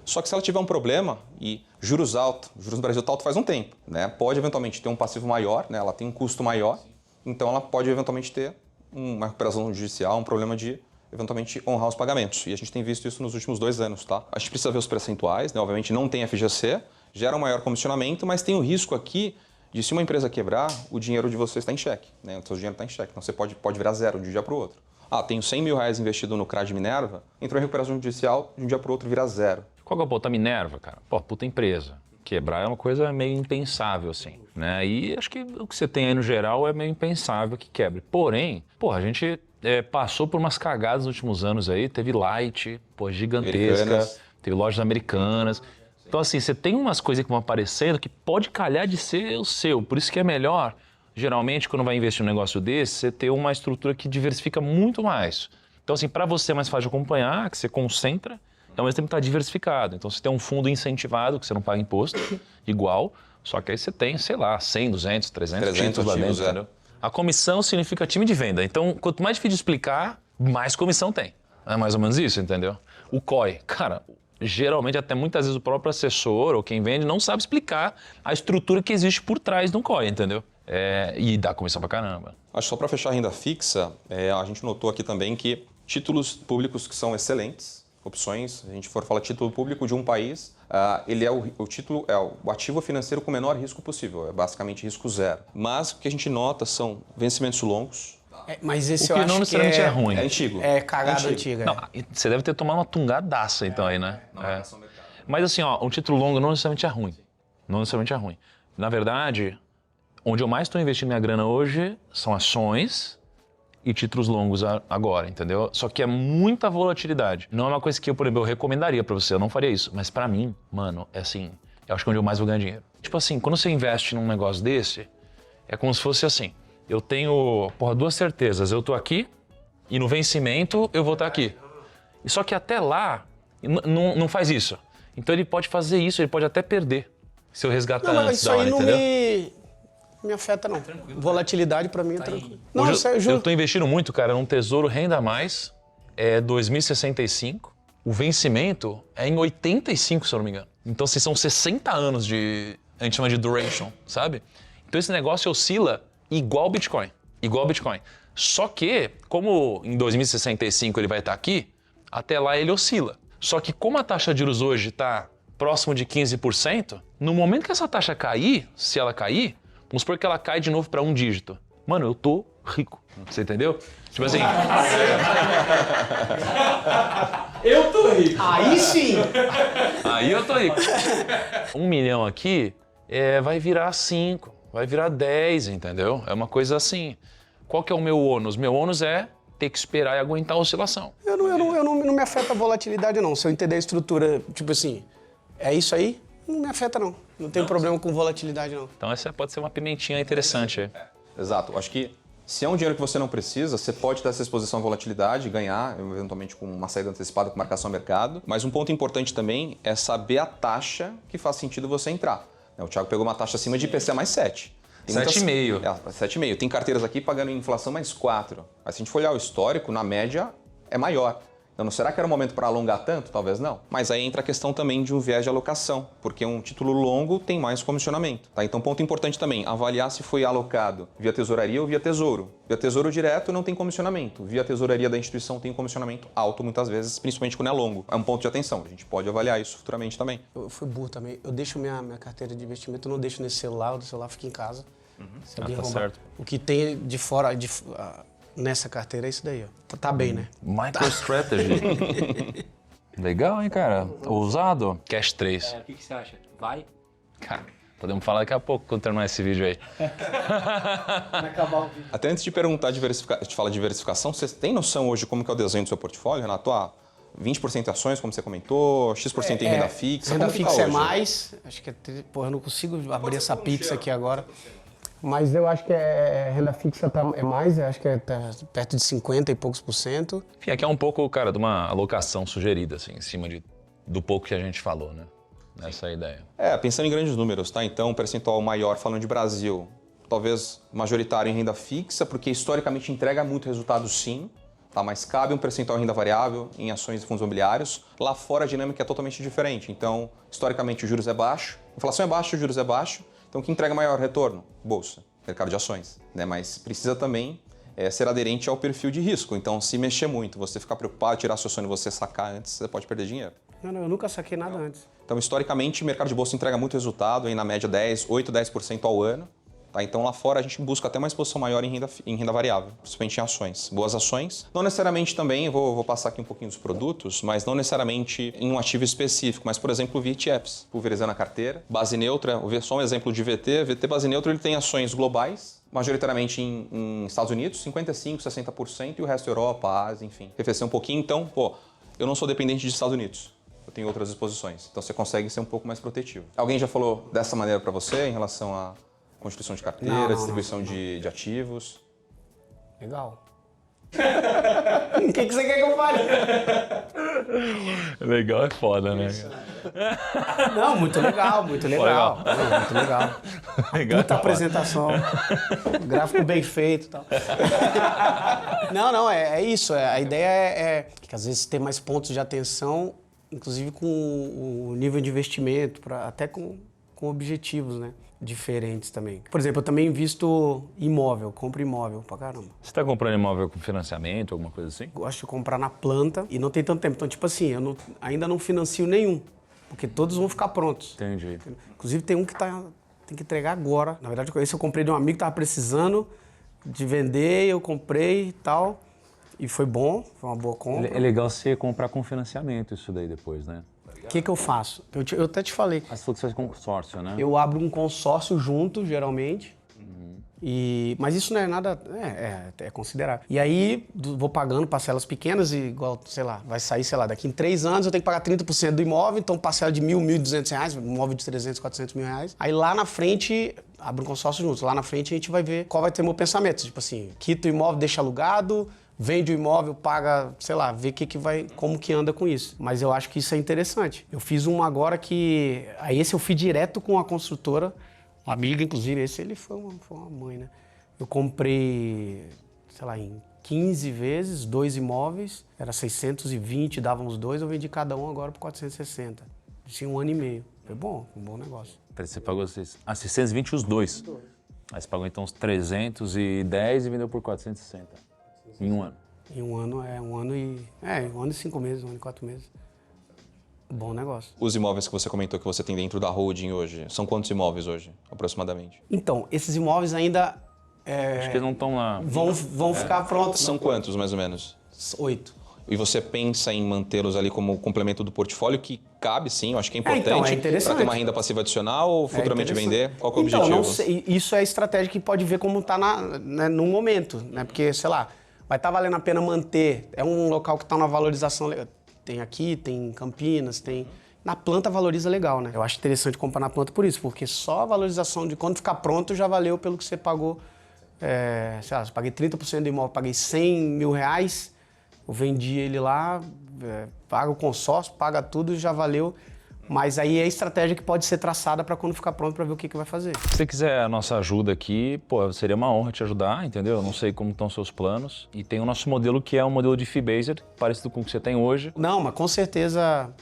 [SPEAKER 7] Só que se ela tiver um problema, e juros no Brasil tá alto faz um tempo, né? Pode eventualmente ter um passivo maior, né? Ela tem um custo maior, então ela pode eventualmente ter uma recuperação judicial, um problema de eventualmente honrar os pagamentos. E a gente tem visto isso nos últimos 2 anos, tá? A gente precisa ver os percentuais, né? Obviamente não tem FGC, gera um maior comissionamento, mas tem o risco aqui de, se uma empresa quebrar, o dinheiro de vocês está em xeque, né? O seu dinheiro está em xeque, então você pode virar zero de um dia para o outro. Tenho R$100 mil investido no CRA de Minerva, entrou em recuperação judicial, de um dia para o outro vira zero.
[SPEAKER 1] Qual que é o ponto da Minerva, cara? Pô, puta empresa. Quebrar é uma coisa meio impensável, assim, né? E acho que o que você tem aí no geral é meio impensável que quebre. Porém, a gente passou por umas cagadas nos últimos anos aí, teve Light, gigantesca,
[SPEAKER 7] Americanas.
[SPEAKER 1] Teve lojas americanas. Então, assim, você tem umas coisas que vão aparecendo que pode calhar de ser o seu. Por isso que é melhor, geralmente, quando vai investir num negócio desse, você ter uma estrutura que diversifica muito mais. Então, assim, para você é mais fácil de acompanhar, que você concentra, e ao mesmo tempo está diversificado. Então, você tem um fundo incentivado, que você não paga imposto, igual, só que aí você tem, sei lá, 100, 200, 300 títulos lá dentro, entendeu? A comissão significa time de venda. Então, quanto mais difícil de explicar, mais comissão tem. É mais ou menos isso, entendeu? O COI, cara, geralmente até muitas vezes o próprio assessor ou quem vende não sabe explicar a estrutura que existe por trás de um COI, entendeu? E dá comissão pra caramba.
[SPEAKER 7] Acho que só para fechar a renda fixa, a gente notou aqui também que títulos públicos que são excelentes, opções, se a gente for falar título público de um país, ele é o título, é o ativo financeiro com o menor risco possível, é basicamente risco zero. Mas o que a gente nota são vencimentos longos.
[SPEAKER 2] Mas esse
[SPEAKER 1] O que
[SPEAKER 2] eu acho
[SPEAKER 1] não necessariamente
[SPEAKER 2] que
[SPEAKER 1] é ruim.
[SPEAKER 7] É antigo.
[SPEAKER 2] É cagada
[SPEAKER 7] Antigo.
[SPEAKER 2] antiga.
[SPEAKER 1] Não, você deve ter tomado uma tungadaça então aí, né? Mas assim, ó, um título longo não necessariamente é ruim. Não necessariamente é ruim. Na verdade, onde eu mais estou investindo minha grana hoje são ações e títulos longos agora, entendeu? Só que é muita volatilidade. Não é uma coisa que eu, por exemplo, eu recomendaria pra você, eu não faria isso. Mas pra mim, mano, é assim, eu acho que é onde eu mais vou ganhar dinheiro. Tipo assim, quando você investe num negócio desse, é como se fosse assim, eu tenho, duas certezas, eu tô aqui e no vencimento eu vou estar aqui. E só que até lá, não faz isso. Então ele pode fazer isso, ele pode até perder se eu resgatar
[SPEAKER 2] Não, mas
[SPEAKER 1] antes
[SPEAKER 2] isso
[SPEAKER 1] da hora,
[SPEAKER 2] aí não
[SPEAKER 1] entendeu?
[SPEAKER 2] me afeta, não. Volatilidade pra mim é tranquilo. Não,
[SPEAKER 1] Hoje
[SPEAKER 2] sério,
[SPEAKER 1] eu
[SPEAKER 2] juro.
[SPEAKER 1] tô investindo muito, cara, num Tesouro Renda Mais, 2065. O vencimento é em 85, se eu não me engano. Então, se são 60 anos a gente chama de duration, sabe? Então esse negócio oscila igual Bitcoin. Igual Bitcoin. Só que, como em 2065 ele vai estar aqui, até lá ele oscila. Só que como a taxa de juros hoje está próximo de 15%, no momento que essa taxa cair, se ela cair, vamos supor que ela cai de novo para um dígito. Mano, eu tô rico. Você entendeu? Tipo assim...
[SPEAKER 9] Eu tô rico.
[SPEAKER 2] Aí sim!
[SPEAKER 1] Aí eu tô rico. 1 milhão aqui vai virar 5, vai virar 10, entendeu? É uma coisa assim. Qual que é o meu ônus? Meu ônus é ter que esperar e aguentar a oscilação.
[SPEAKER 2] Eu não me afeta a volatilidade, não. Se eu entender a estrutura, tipo assim, é isso aí, não me afeta, não. Não tenho problema com volatilidade, não.
[SPEAKER 1] Então essa pode ser uma pimentinha interessante aí.
[SPEAKER 7] Exato. Acho que se é um dinheiro que você não precisa, você pode ter essa exposição à volatilidade, ganhar, eventualmente com uma saída antecipada com marcação a mercado. Mas um ponto importante também é saber a taxa que faz sentido você entrar. O Thiago pegou uma taxa acima de IPCA mais 7.
[SPEAKER 1] 7,5.
[SPEAKER 7] 7,5. Tem carteiras aqui pagando inflação mais 4. Mas se a gente for olhar o histórico, na média é maior. Então, será que era o momento para alongar tanto? Talvez não. Mas aí entra a questão também de um viés de alocação, porque um título longo tem mais comissionamento. Tá? Então, ponto importante também, avaliar se foi alocado via tesouraria ou via tesouro. Via tesouro direto não tem comissionamento. Via tesouraria da instituição tem comissionamento alto muitas vezes, principalmente quando é longo. É um ponto de atenção. A gente pode avaliar isso futuramente também.
[SPEAKER 2] Eu fui burro também. Eu deixo minha carteira de investimento, eu não deixo nesse celular, o celular fica em casa. Se alguém
[SPEAKER 1] tá
[SPEAKER 2] roubar.
[SPEAKER 1] certo.
[SPEAKER 2] O que tem de fora, nessa carteira é isso daí, ó. Tá bem, né?
[SPEAKER 1] MicroStrategy. Legal, hein, cara? Ousado. Cash 3.
[SPEAKER 9] O que você acha? Vai?
[SPEAKER 1] Cara, podemos falar daqui a pouco quando terminar esse vídeo aí.
[SPEAKER 9] Vai acabar o vídeo.
[SPEAKER 7] Até antes de perguntar de falar de diversificação, você tem noção hoje como que é o desenho do seu portfólio, Renato? 20% em ações, como você comentou, X% em renda fixa.
[SPEAKER 2] Renda
[SPEAKER 7] como que tá
[SPEAKER 2] fixa é
[SPEAKER 7] hoje?
[SPEAKER 2] mais, acho que porra, eu não consigo abrir essa pizza aqui agora. Mas eu acho que renda fixa é mais, eu acho que tá perto de 50 e poucos %.
[SPEAKER 1] Enfim, aqui é um pouco, cara, de uma alocação sugerida, assim, em cima do pouco que a gente falou, né? Nessa é a ideia.
[SPEAKER 7] Pensando em grandes números, tá? Então, um percentual maior, falando de Brasil, talvez majoritário em renda fixa, porque historicamente entrega muito resultado sim, tá? Mas cabe um percentual em renda variável, em ações e fundos imobiliários. Lá fora a dinâmica é totalmente diferente. Então, historicamente o juros é baixo, a inflação é baixa, o juros é baixo. Então, o que entrega maior retorno? Bolsa, mercado de ações, né? Mas precisa também ser aderente ao perfil de risco. Então, se mexer muito, você ficar preocupado, tirar seu sono e você sacar antes, você pode perder dinheiro.
[SPEAKER 2] Não, eu nunca saquei nada antes.
[SPEAKER 7] Então, historicamente, o mercado de bolsa entrega muito resultado, aí na média 8-10% ao ano. Tá? Então, lá fora, a gente busca até uma exposição maior em renda variável, principalmente em ações. Boas ações. Não necessariamente também, vou passar aqui um pouquinho dos produtos, mas não necessariamente em um ativo específico, mas, por exemplo, via ETFs, pulverizando a carteira. Base neutra, vou ver só um exemplo de VT. VT base neutra, ele tem ações globais, majoritariamente em Estados Unidos, 55%, 60%, e o resto Europa, Ásia, enfim. Arrefecer um pouquinho, então, eu não sou dependente dos Estados Unidos. Eu tenho outras exposições. Então, você consegue ser um pouco mais protetivo. Alguém já falou dessa maneira para você em relação a constituição de carteira,
[SPEAKER 2] Não.
[SPEAKER 7] distribuição de ativos?
[SPEAKER 2] Legal. O que você quer que eu fale?
[SPEAKER 1] Legal é foda, né?
[SPEAKER 2] Não, muito legal, muito legal. Não, muito legal. Puta apresentação. Gráfico bem feito e tal. Não, é isso. A ideia é que às vezes ter mais pontos de atenção, inclusive com o nível de investimento, até com objetivos, né? Diferentes também. Por exemplo, eu também invisto imóvel, compro imóvel pra caramba.
[SPEAKER 1] Você tá comprando imóvel com financiamento, alguma coisa assim?
[SPEAKER 2] Gosto de comprar na planta e não tem tanto tempo. Então, tipo assim, eu ainda não financio nenhum, porque todos vão ficar prontos.
[SPEAKER 1] Entendi.
[SPEAKER 2] Inclusive tem um que tem que entregar agora. Na verdade, esse eu comprei de um amigo que tava precisando de vender, eu comprei e tal. E foi bom, foi uma boa compra.
[SPEAKER 1] É legal você comprar com financiamento isso daí depois, né?
[SPEAKER 2] O que eu faço? Eu até te falei.
[SPEAKER 1] Mas você falou que você faz consórcio, né?
[SPEAKER 2] Eu abro um consórcio junto, geralmente. Mas isso não é nada... É considerável. E aí, vou pagando parcelas pequenas, igual, sei lá, vai sair, sei lá, daqui em 3 anos eu tenho que pagar 30% do imóvel, então parcela de R$1.000, R$1.200, um imóvel de 300, 400 mil reais. Aí lá na frente, abro um consórcio junto. Lá na frente a gente vai ver qual vai ter meu pensamento. Tipo assim, quita o imóvel, deixa alugado, vende o imóvel, paga, sei lá, vê como que anda com isso. Mas eu acho que isso é interessante. Eu fiz um agora que... Aí esse eu fui direto com a construtora, uma amiga, inclusive, ele foi uma mãe, né? Eu comprei, sei lá, em 15 vezes, 2 imóveis, era 620, davam os 2, eu vendi cada um agora por 460. Tinha 1 ano e meio. Foi bom, um bom negócio.
[SPEAKER 1] Você pagou 620 os dois. Aí você pagou então uns 310 e vendeu por 460. Em um ano.
[SPEAKER 2] Em um ano, 1 ano e 5 meses, 1 ano e 4 meses. Bom negócio.
[SPEAKER 7] Os imóveis que você comentou que você tem dentro da holding hoje, são quantos imóveis hoje, aproximadamente?
[SPEAKER 2] Então, esses imóveis ainda...
[SPEAKER 1] Acho que eles não estão lá.
[SPEAKER 2] Vão ficar prontos.
[SPEAKER 7] São quantos, mais ou menos?
[SPEAKER 2] 8.
[SPEAKER 7] E você pensa em mantê-los ali como complemento do portfólio, que cabe sim, eu acho que é
[SPEAKER 2] então,
[SPEAKER 7] importante,
[SPEAKER 2] interessante.
[SPEAKER 7] para ter uma renda passiva adicional ou futuramente vender? Qual que é o
[SPEAKER 2] então,
[SPEAKER 7] objetivo?
[SPEAKER 2] Não sei, isso é a estratégia que pode ver como está no momento, né? Porque, sei lá, vai estar valendo a pena manter. É um local que está na valorização. Tem aqui, tem em Campinas, tem... Na planta valoriza legal, né? Eu acho interessante comprar na planta por isso, porque só a valorização de quando ficar pronto já valeu pelo que você pagou. Sei lá, eu paguei 30% do imóvel, paguei 100 mil reais, eu vendi ele lá, paga o consórcio, paga tudo e já valeu. Mas aí é a estratégia que pode ser traçada para quando ficar pronto para ver o que vai fazer.
[SPEAKER 1] Se você quiser a nossa ajuda aqui, pô, seria uma honra te ajudar, entendeu? Eu não sei como estão os seus planos. E tem o nosso modelo que é um modelo de fee-based, parecido com o que você tem hoje.
[SPEAKER 2] Não, mas com certeza...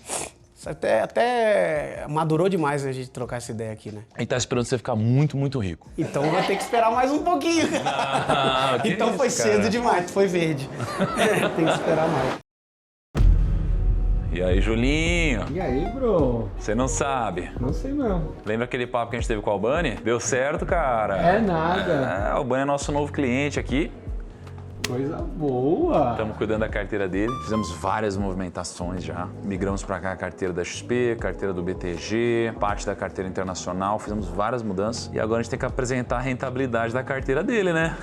[SPEAKER 2] Até madurou demais a gente trocar essa ideia aqui, né?
[SPEAKER 1] A gente tá esperando você ficar muito, muito rico.
[SPEAKER 2] Então vai ter que esperar mais um pouquinho. Então foi cedo demais, foi verde. Tem que esperar mais.
[SPEAKER 1] E aí, Julinho?
[SPEAKER 9] E aí, bro?
[SPEAKER 1] Você não sabe?
[SPEAKER 9] Não sei não.
[SPEAKER 1] Lembra aquele papo que a gente teve com o Albani? Deu certo, cara.
[SPEAKER 9] É nada.
[SPEAKER 1] O Albani é nosso novo cliente aqui.
[SPEAKER 9] Coisa boa.
[SPEAKER 1] Estamos cuidando da carteira dele. Fizemos várias movimentações já. Migramos para cá a carteira da XP, carteira do BTG, parte da carteira internacional. Fizemos várias mudanças. E agora a gente tem que apresentar a rentabilidade da carteira dele, né?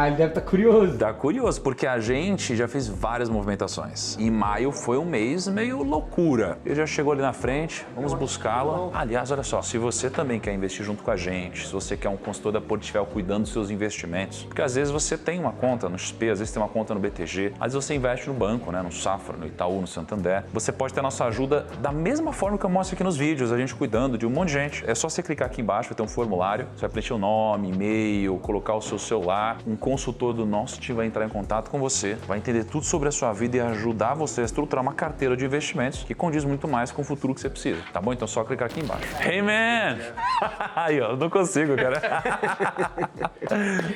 [SPEAKER 9] Ele deve estar curioso.
[SPEAKER 1] Tá curioso, porque a gente já fez várias movimentações. Em maio foi um mês meio loucura. Ele já chegou ali na frente, vamos buscá-la. Aliás, olha só, se você também quer investir junto com a gente, se você quer um consultor da Portfel cuidando dos seus investimentos, porque às vezes você tem uma conta no XP, às vezes tem uma conta no BTG, às vezes você investe no banco, né, no Safra, no Itaú, no Santander. Você pode ter a nossa ajuda da mesma forma que eu mostro aqui nos vídeos, a gente cuidando de um monte de gente. É só você clicar aqui embaixo, vai ter um formulário, você vai preencher o nome, e-mail, colocar o seu celular, um consultor do nosso time vai entrar em contato com você, vai entender tudo sobre a sua vida e ajudar você a estruturar uma carteira de investimentos que condiz muito mais com o futuro que você precisa, tá bom? Então é só clicar aqui embaixo. Hey, man! Aí, ó, não consigo, cara.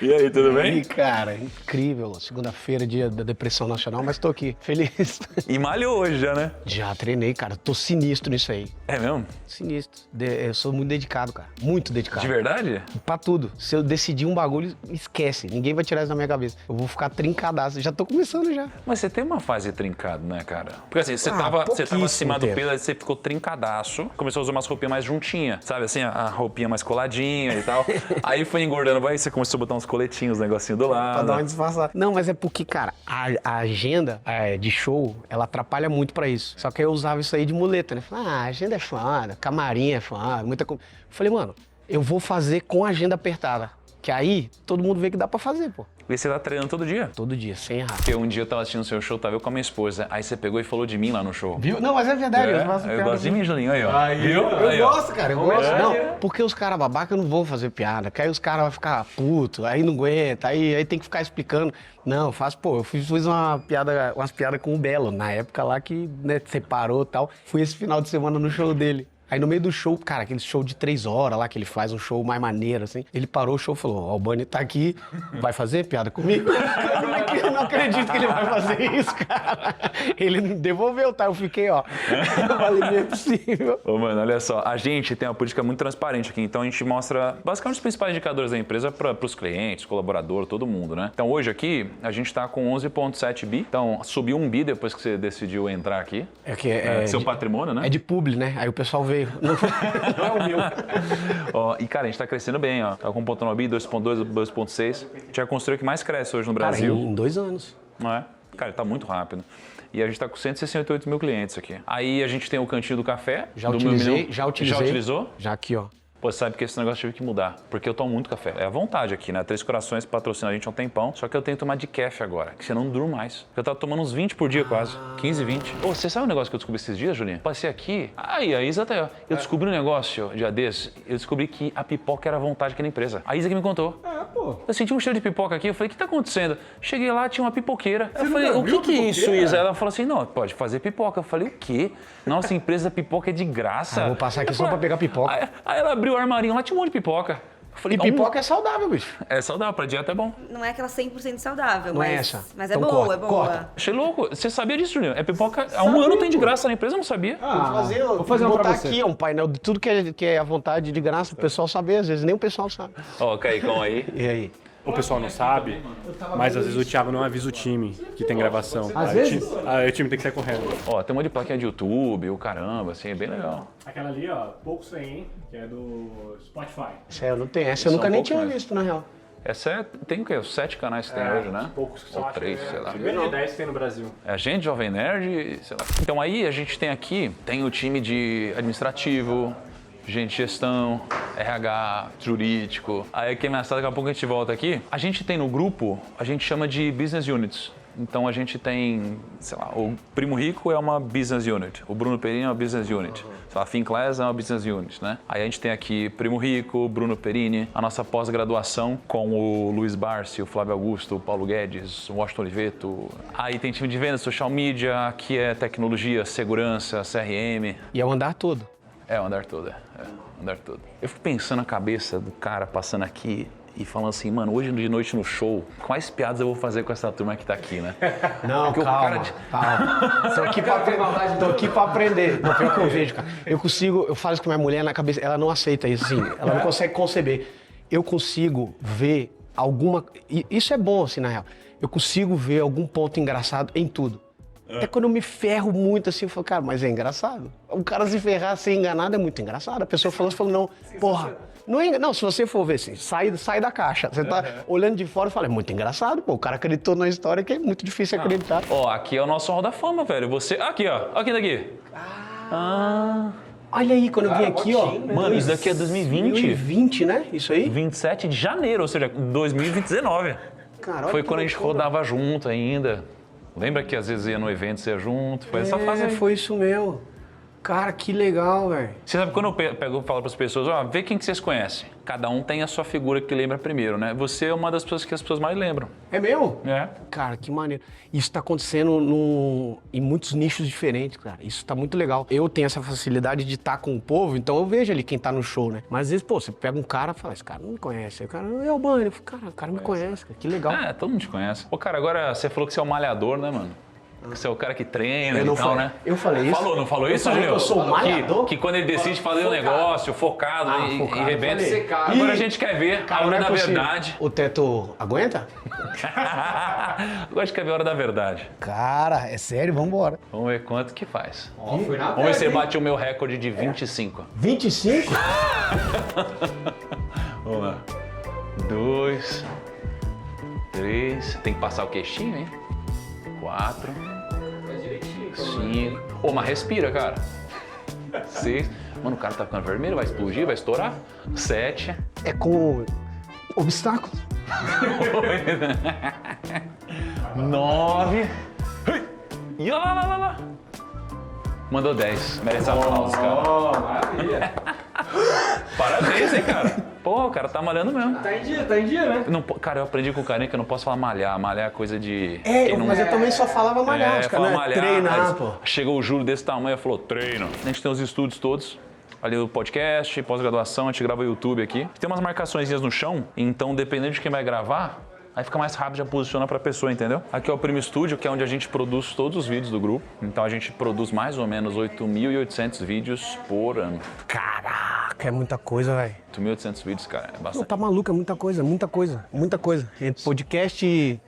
[SPEAKER 1] E aí, tudo bem?
[SPEAKER 2] E, cara, incrível. Segunda-feira, dia da depressão nacional, mas tô aqui, feliz.
[SPEAKER 1] E malhou hoje já, né?
[SPEAKER 2] Já treinei, cara. Tô sinistro nisso aí.
[SPEAKER 1] É mesmo?
[SPEAKER 2] Sinistro. Eu sou muito dedicado, cara. Muito dedicado.
[SPEAKER 1] De verdade?
[SPEAKER 2] Pra tudo. Se eu decidir um bagulho, esquece. Ninguém vai tirar isso da minha cabeça. Eu vou ficar trincadaço. Já tô começando já.
[SPEAKER 1] Mas você tem uma fase trincado, né, cara? Porque assim, você tava acima do peso, aí você ficou trincadaço, começou a usar umas roupinhas mais juntinhas, sabe assim, a roupinha mais coladinha e tal. Aí foi engordando, aí você começou a botar uns coletinhos, um negocinho do lado.
[SPEAKER 2] Pra dar uma disfarçada. Não, mas é porque, cara, a agenda de show, ela atrapalha muito pra isso. Só que eu usava isso aí de muleta, né? A agenda é foda, camarim é foda, muita coisa. Falei, mano, eu vou fazer com a agenda apertada. Que aí todo mundo vê que dá pra fazer, pô.
[SPEAKER 1] E você tá treinando todo dia?
[SPEAKER 2] Todo dia, sem errar.
[SPEAKER 1] Porque um dia eu tava assistindo o seu show, tava eu com a minha esposa, aí você pegou e falou de mim lá no show.
[SPEAKER 2] Viu? Não, mas é verdade. Eu faço
[SPEAKER 1] eu
[SPEAKER 2] piada
[SPEAKER 1] gosto de
[SPEAKER 2] assim.
[SPEAKER 1] mim, Julinho, aí, ó. Viu?
[SPEAKER 2] Eu
[SPEAKER 1] Aí, ó.
[SPEAKER 2] gosto, cara, eu gosto. Não, porque os caras babaca não vão fazer piada, que aí os caras vão ficar puto, aí não aguenta, aí tem que ficar explicando. Não, eu faço, pô, eu fiz umas piadas com o Belo, na época lá que, né, separou e tal. Fui esse final de semana no show dele. Aí no meio do show, cara, aquele show de 3 horas lá, que ele faz um show mais maneiro, assim. Ele parou o show e falou, ó, o Albani tá aqui, vai fazer piada comigo? Eu não acredito que ele vai fazer isso, cara. Ele não devolveu, tá? Eu fiquei, ó, eu falei, não é possível.
[SPEAKER 1] Ô, mano, olha só, a gente tem uma política muito transparente aqui, então a gente mostra basicamente os principais indicadores da empresa para os clientes, colaborador, todo mundo, né? Então hoje aqui, a gente tá com 11,7 bi, então subiu 1 bi depois que você decidiu entrar aqui.
[SPEAKER 2] É que é
[SPEAKER 1] seu
[SPEAKER 2] de-
[SPEAKER 1] patrimônio, né?
[SPEAKER 2] É de publi, né? Aí o pessoal veio. Não é o meu.
[SPEAKER 1] Ó, e cara, a gente tá crescendo bem, ó. Tá com 1,9 bi, 2,2, 2,6. A gente é a construtora que mais cresce hoje no
[SPEAKER 2] Cara,
[SPEAKER 1] Brasil.
[SPEAKER 2] em 2 anos.
[SPEAKER 1] Não é? Cara, tá muito rápido. E a gente tá com 168 mil clientes aqui. Aí a gente tem o cantinho do café.
[SPEAKER 2] Já
[SPEAKER 1] do
[SPEAKER 2] utilizei,
[SPEAKER 1] Meu Milhão.
[SPEAKER 2] já utilizei.
[SPEAKER 1] Já utilizou?
[SPEAKER 2] Já aqui, ó.
[SPEAKER 1] Pô, sabe que esse negócio tive que mudar, porque eu tomo muito café. É à vontade aqui, né? Três Corações patrocina a gente há um tempão, só que eu tenho que tomar de café agora, que senão não durmo mais. Eu tava tomando uns 20 por dia quase, 15, 20. Pô, você sabe um negócio que eu descobri esses dias, Julinho? Passei aqui, aí a Isa até, eu descobri um negócio, dia desses, eu descobri que a pipoca era à vontade aqui na empresa. A Isa que me contou.
[SPEAKER 9] Pô.
[SPEAKER 1] Eu senti um cheiro de pipoca aqui, eu falei, o que tá acontecendo? Cheguei lá, tinha uma pipoqueira. Eu falei, o que é isso, Isa? Ela falou assim, não, pode fazer pipoca. Eu falei, o quê? Nossa empresa pipoca é de graça.
[SPEAKER 2] Vou passar aqui só pra pegar pipoca.
[SPEAKER 1] Aí ela abriu o armarinho, lá tinha um monte de pipoca. Eu falei,
[SPEAKER 2] E pipoca é saudável, bicho.
[SPEAKER 1] é saudável, pra dieta é bom.
[SPEAKER 10] Não é aquela 100% saudável,
[SPEAKER 2] Não
[SPEAKER 10] mas,
[SPEAKER 2] é essa.
[SPEAKER 10] mas é
[SPEAKER 2] Então
[SPEAKER 10] boa,
[SPEAKER 2] corta,
[SPEAKER 10] é boa.
[SPEAKER 2] corta.
[SPEAKER 1] Achei louco. Você sabia disso, Julinho? É pipoca, há um ano tem de graça na empresa, eu não sabia.
[SPEAKER 9] Vou fazer uma pra
[SPEAKER 2] botar
[SPEAKER 9] você.
[SPEAKER 2] aqui, ó, um painel de tudo que é à vontade de graça, o pessoal saber, às vezes nem o pessoal sabe.
[SPEAKER 1] Ó, Caicão aí.
[SPEAKER 2] E aí?
[SPEAKER 4] O pessoal não sabe, mas às vezes o Thiago não avisa o time que tem gravação.
[SPEAKER 9] Às
[SPEAKER 4] Aí o
[SPEAKER 9] vezes?
[SPEAKER 4] aí o time tem que sair correndo.
[SPEAKER 1] Ó, tem um monte de plaquinha de YouTube, o caramba, assim, é bem legal.
[SPEAKER 4] Aquela ali, ó, poucos tem, hein? Que é do Spotify.
[SPEAKER 2] Essa eu não tenho, essa eu
[SPEAKER 1] Só
[SPEAKER 2] nunca
[SPEAKER 1] um
[SPEAKER 2] nem
[SPEAKER 1] pouco
[SPEAKER 2] tinha
[SPEAKER 1] mais.
[SPEAKER 2] visto, na real.
[SPEAKER 1] Essa é, tem o quê? Os 7 canais que tem hoje, né?
[SPEAKER 4] Poucos que
[SPEAKER 1] Ou
[SPEAKER 4] são
[SPEAKER 1] 3, sei lá.
[SPEAKER 4] Menos de 10 que tem no Brasil.
[SPEAKER 1] É a gente, Jovem Nerd, sei lá. Então aí a gente tem aqui, tem o time de administrativo, gente de gestão, RH, jurídico. Aí aqui é engraçado, daqui a pouco a gente volta aqui. A gente tem no grupo, a gente chama de business units. Então a gente tem, sei lá, o Primo Rico é uma business unit, o Bruno Perini é uma business unit, sei lá, a Finclass é uma business unit, né? Aí a gente tem aqui Primo Rico, Bruno Perini, a nossa pós-graduação com o Luiz Barsi, o Flávio Augusto, o Paulo Guedes, o Washington Oliveto. Aí tem time de vendas, social media, aqui é tecnologia, segurança, CRM.
[SPEAKER 2] E é o andar todo.
[SPEAKER 1] É, o andar todo, o andar todo. Eu fico pensando na cabeça do cara passando aqui e falando assim, mano, hoje de noite no show, quais piadas eu vou fazer com essa turma que tá aqui, né?
[SPEAKER 2] Não,
[SPEAKER 1] Porque o
[SPEAKER 2] calma, calma. Tô aqui pra aprender. Tô aqui pra aprender. Não, pior que eu vejo, cara. Eu falo isso com minha mulher na cabeça, ela não aceita isso, assim. Ela não consegue conceber. Eu consigo ver alguma... Isso é bom, assim, na real. Eu consigo ver algum ponto engraçado em tudo. É quando eu me ferro muito assim, eu falo, cara, mas é engraçado. O cara se ferrar ser enganado é muito engraçado. A pessoa falou, não, porra, não, se você for ver assim, sai da caixa. Você tá olhando de fora e fala, é muito engraçado, pô, o cara acreditou na história que é muito difícil acreditar.
[SPEAKER 1] Ó, aqui é o nosso Hall da Fama, velho. Você, aqui, ó, aqui daqui.
[SPEAKER 2] Olha aí, quando eu vim aqui, ó.
[SPEAKER 1] Mano, isso daqui é 2020.
[SPEAKER 2] 2020, né? Isso aí?
[SPEAKER 1] 27 de janeiro, ou seja, 2019.
[SPEAKER 2] Cara, olha
[SPEAKER 1] Foi
[SPEAKER 2] que
[SPEAKER 1] quando a gente
[SPEAKER 2] loucura.
[SPEAKER 1] rodava junto ainda. Lembra que às vezes ia no evento, você ia junto? Foi essa fase aí.
[SPEAKER 2] Foi isso mesmo. Cara, que legal, velho.
[SPEAKER 1] Você sabe quando eu pego e falo para as pessoas, ó, vê quem que vocês conhecem. Cada um tem a sua figura que lembra primeiro, né? Você é uma das pessoas que as pessoas mais lembram.
[SPEAKER 2] É mesmo?
[SPEAKER 1] É.
[SPEAKER 2] Cara, que maneiro. Isso tá acontecendo em muitos nichos diferentes, cara. Isso tá muito legal. Eu tenho essa facilidade de estar com o povo, então eu vejo ali quem tá no show, né? Mas às vezes, pô, você pega um cara e fala, esse cara não me conhece. Aí o cara, é o Albani. Eu falo, cara, o cara me conhece, cara. Que legal.
[SPEAKER 1] É, todo mundo te conhece. Pô, cara, agora você falou que você é um malhador, né, mano? Que você é o cara que treina
[SPEAKER 2] Eu
[SPEAKER 1] e
[SPEAKER 2] não
[SPEAKER 1] tal,
[SPEAKER 2] falei-
[SPEAKER 1] né?
[SPEAKER 2] eu falei isso?
[SPEAKER 1] Não falou
[SPEAKER 2] Eu
[SPEAKER 1] isso,
[SPEAKER 2] falei
[SPEAKER 1] Julião?
[SPEAKER 2] que eu sou malhador?
[SPEAKER 1] Que quando ele decide fazer um negócio, focado e
[SPEAKER 2] focado,
[SPEAKER 1] rebenta.
[SPEAKER 2] eu falei.
[SPEAKER 1] Agora
[SPEAKER 2] Ih,
[SPEAKER 1] a gente quer ver a
[SPEAKER 2] Cara,
[SPEAKER 1] hora
[SPEAKER 2] não é
[SPEAKER 1] da
[SPEAKER 2] possível.
[SPEAKER 1] verdade.
[SPEAKER 2] O teto aguenta?
[SPEAKER 1] Agora a gente quer ver a hora da verdade.
[SPEAKER 2] Cara, é sério? Vambora.
[SPEAKER 1] Vamos ver quanto que faz.
[SPEAKER 9] Fui na
[SPEAKER 1] Vamos ver se você bate o meu recorde de 25.
[SPEAKER 2] 25?
[SPEAKER 1] Vamos lá. 2, 3. Tem que passar o queixinho, hein? 4. 5. Ô, mas respira, cara. 6. Mano, o cara tá ficando vermelho, vai explodir, vai estourar. 7.
[SPEAKER 2] É com obstáculos.
[SPEAKER 1] 9. E olha lá. Mandou 10. Merece aplausos, cara.
[SPEAKER 9] Maravilha.
[SPEAKER 1] Parabéns, hein, cara. Pô, o cara tá malhando mesmo.
[SPEAKER 9] Tá em dia, né?
[SPEAKER 1] Não, cara, eu aprendi com o carinha que eu não posso falar malhar. Malhar é coisa de...
[SPEAKER 2] Mas eu também só falava malhar, os
[SPEAKER 1] fala
[SPEAKER 2] caras,
[SPEAKER 1] malhar,
[SPEAKER 2] treinar,
[SPEAKER 1] mas
[SPEAKER 2] pô.
[SPEAKER 1] chegou o Júlio desse tamanho e falou, treino. A gente tem os estúdios todos. Ali o podcast, pós-graduação, a gente grava YouTube aqui. Tem umas marcaçõezinhas no chão, então dependendo de quem vai gravar, aí fica mais rápido, já posiciona pra pessoa, entendeu? Aqui é o Primo Studio, que é onde a gente produz todos os vídeos do grupo. Então a gente produz mais ou menos 8.800 vídeos por ano.
[SPEAKER 2] Caraca, é muita coisa, velho.
[SPEAKER 1] 8.800 vídeos, cara, é
[SPEAKER 2] Não,
[SPEAKER 1] bastante.
[SPEAKER 2] tá maluco, é muita coisa. Entre podcast,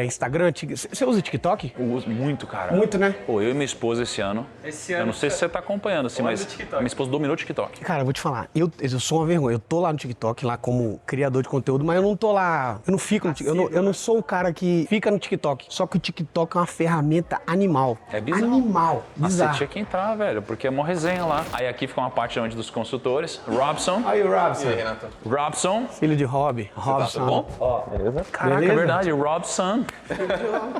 [SPEAKER 2] Instagram, você usa TikTok?
[SPEAKER 1] Eu uso muito, cara.
[SPEAKER 2] Muito, né?
[SPEAKER 1] Pô, eu e minha esposa esse ano, eu não sei se você tá acompanhando, assim, mas minha esposa dominou o TikTok.
[SPEAKER 2] Cara, eu vou te falar, eu sou uma vergonha. Eu tô lá no TikTok, lá como criador de conteúdo, mas eu não tô lá, eu não fico no TikTok. Eu não sou o cara que fica no TikTok. Só que o TikTok é uma ferramenta animal.
[SPEAKER 1] É bizarro.
[SPEAKER 2] Animal.
[SPEAKER 1] Mas você
[SPEAKER 2] Bizarro.
[SPEAKER 1] tinha que entrar, velho, porque é uma resenha lá. Aí aqui fica uma parte onde dos consultores. Robson.
[SPEAKER 2] Aí, o Robson.
[SPEAKER 1] Robson.
[SPEAKER 2] Filho de Rob. Robson.
[SPEAKER 1] Tudo bom?
[SPEAKER 7] Beleza?
[SPEAKER 1] Caraca,
[SPEAKER 2] Beleza?
[SPEAKER 1] é verdade. Robson.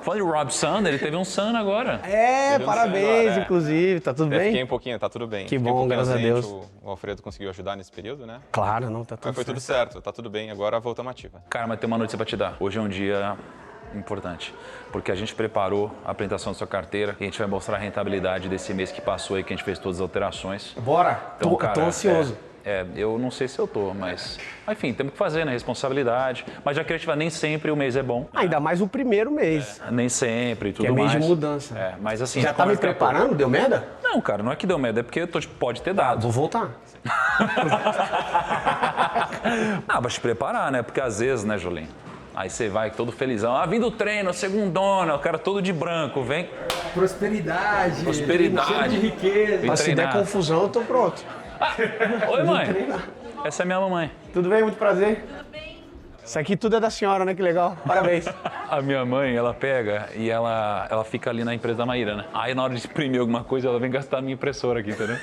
[SPEAKER 1] Falando de Robson, ele teve um son agora.
[SPEAKER 2] Parabéns,
[SPEAKER 7] agora,
[SPEAKER 2] inclusive. Tá tudo
[SPEAKER 3] Eu
[SPEAKER 2] bem?
[SPEAKER 3] fiquei um pouquinho, tá tudo bem.
[SPEAKER 2] Que
[SPEAKER 3] Fiquei
[SPEAKER 2] bom,
[SPEAKER 3] um pouquinho
[SPEAKER 2] graças a
[SPEAKER 3] ausente,
[SPEAKER 2] Deus.
[SPEAKER 3] O Alfredo conseguiu ajudar nesse período, né?
[SPEAKER 2] Claro, não, tá tudo
[SPEAKER 3] Mas foi tudo certo, tá tudo bem, agora voltamos ativa.
[SPEAKER 1] Cara, mas tem uma notícia pra te dar. Hoje é um dia importante, porque a gente preparou a apresentação da sua carteira e a gente vai mostrar a rentabilidade desse mês que passou aí, que a gente fez todas as alterações.
[SPEAKER 2] Bora.
[SPEAKER 1] Então,
[SPEAKER 2] Tô ansioso.
[SPEAKER 1] Eu não sei se eu tô, mas... Enfim, temos que fazer, né? Responsabilidade. Mas já que a gente vai, nem sempre o mês é bom.
[SPEAKER 2] Ainda mais o primeiro mês.
[SPEAKER 1] Nem sempre e tudo
[SPEAKER 2] Que é mês
[SPEAKER 1] mais.
[SPEAKER 2] de mudança.
[SPEAKER 1] Mas assim...
[SPEAKER 2] Já tá me
[SPEAKER 1] daqui a pouco-
[SPEAKER 2] preparando? Deu merda?
[SPEAKER 1] Não, cara, não é que deu merda, é porque pode ter dado.
[SPEAKER 2] Vou voltar.
[SPEAKER 1] Vai te preparar, né? Porque às vezes, né, Julinho? Aí você vai todo felizão. Vim do treino, segundona, o cara todo de branco, vem.
[SPEAKER 9] Prosperidade.
[SPEAKER 1] Prosperidade.
[SPEAKER 9] Cheio de riqueza.
[SPEAKER 1] Vem
[SPEAKER 2] Mas se der
[SPEAKER 1] treinar.
[SPEAKER 2] confusão, eu tô pronto.
[SPEAKER 1] Oi, mãe. Essa é minha mamãe.
[SPEAKER 2] Tudo bem? Muito prazer. Isso aqui tudo é da senhora, né? Que legal. Parabéns.
[SPEAKER 1] A minha mãe, ela pega e ela fica ali na empresa da Maíra, né? Aí na hora de imprimir alguma coisa, ela vem gastar a minha impressora aqui, entendeu?